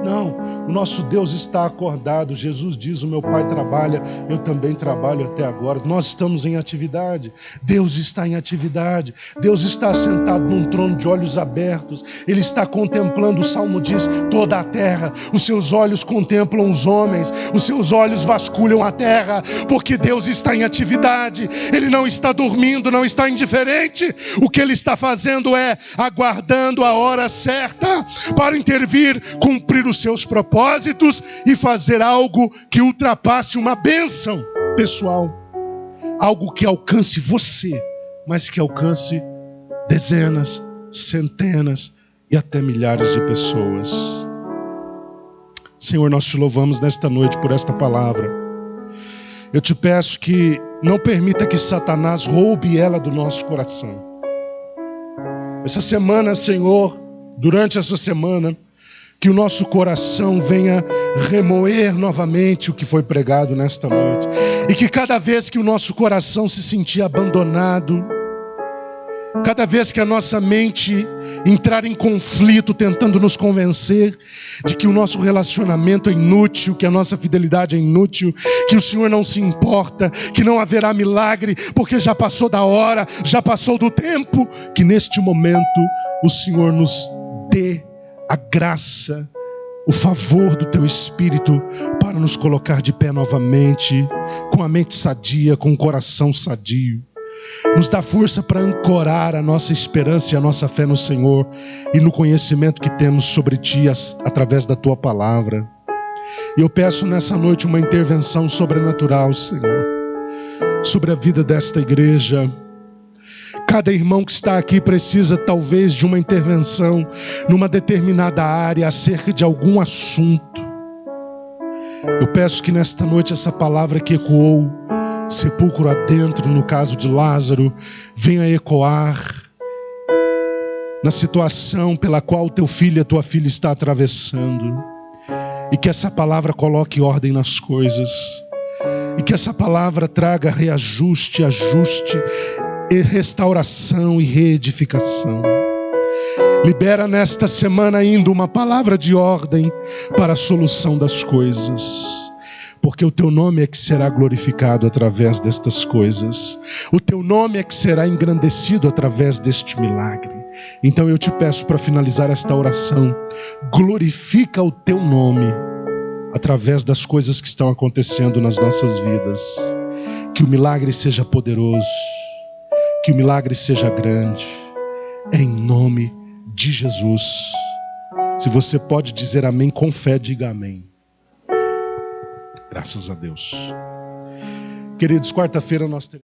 Não, o nosso Deus está acordado. Jesus diz, o meu Pai trabalha, eu também trabalho até agora. Nós estamos em atividade. Deus está em atividade. Deus está sentado num trono de olhos abertos. Ele está contemplando, o Salmo diz, toda a terra. Os seus olhos contemplam os homens. Os seus olhos vasculham a terra, porque Deus está em atividade. Ele não está dormindo, não está indiferente. O que Ele está fazendo é aguardando a hora certa para intervir, cumprir os seus propósitos e fazer algo que ultrapasse uma bênção pessoal, algo que alcance você, mas que alcance dezenas, centenas e até milhares de pessoas. Senhor, nós te louvamos nesta noite por esta palavra. Eu te peço que não permita que Satanás roube ela do nosso coração. Essa semana, Senhor, durante essa semana, que o nosso coração venha remoer novamente o que foi pregado nesta noite. E que cada vez que o nosso coração se sentir abandonado, cada vez que a nossa mente entrar em conflito tentando nos convencer de que o nosso relacionamento é inútil, que a nossa fidelidade é inútil, que o Senhor não se importa, que não haverá milagre, porque já passou da hora, já passou do tempo, que neste momento o Senhor nos dê a graça, o favor do Teu Espírito para nos colocar de pé novamente, com a mente sadia, com o coração sadio. Nos dá força para ancorar a nossa esperança e a nossa fé no Senhor e no conhecimento que temos sobre Ti através da Tua palavra. E eu peço nessa noite uma intervenção sobrenatural, Senhor, sobre a vida desta igreja. Cada irmão que está aqui precisa talvez de uma intervenção numa determinada área acerca de algum assunto. Eu peço que nesta noite essa palavra que ecoou sepulcro adentro no caso de Lázaro venha ecoar na situação pela qual o teu filho e a tua filha está atravessando, e que essa palavra coloque ordem nas coisas, e que essa palavra traga reajuste, ajuste, restauração e reedificação. Libera nesta semana ainda uma palavra de ordem para a solução das coisas, porque o teu nome é que será glorificado através destas coisas, o teu nome é que será engrandecido através deste milagre. Então eu te peço para finalizar esta oração, glorifica o teu nome através das coisas que estão acontecendo nas nossas vidas. Que o milagre seja poderoso, que o milagre seja grande, em nome de Jesus. Se você pode dizer amém, com fé, diga amém. Graças a Deus. Queridos, quarta-feira nós teremos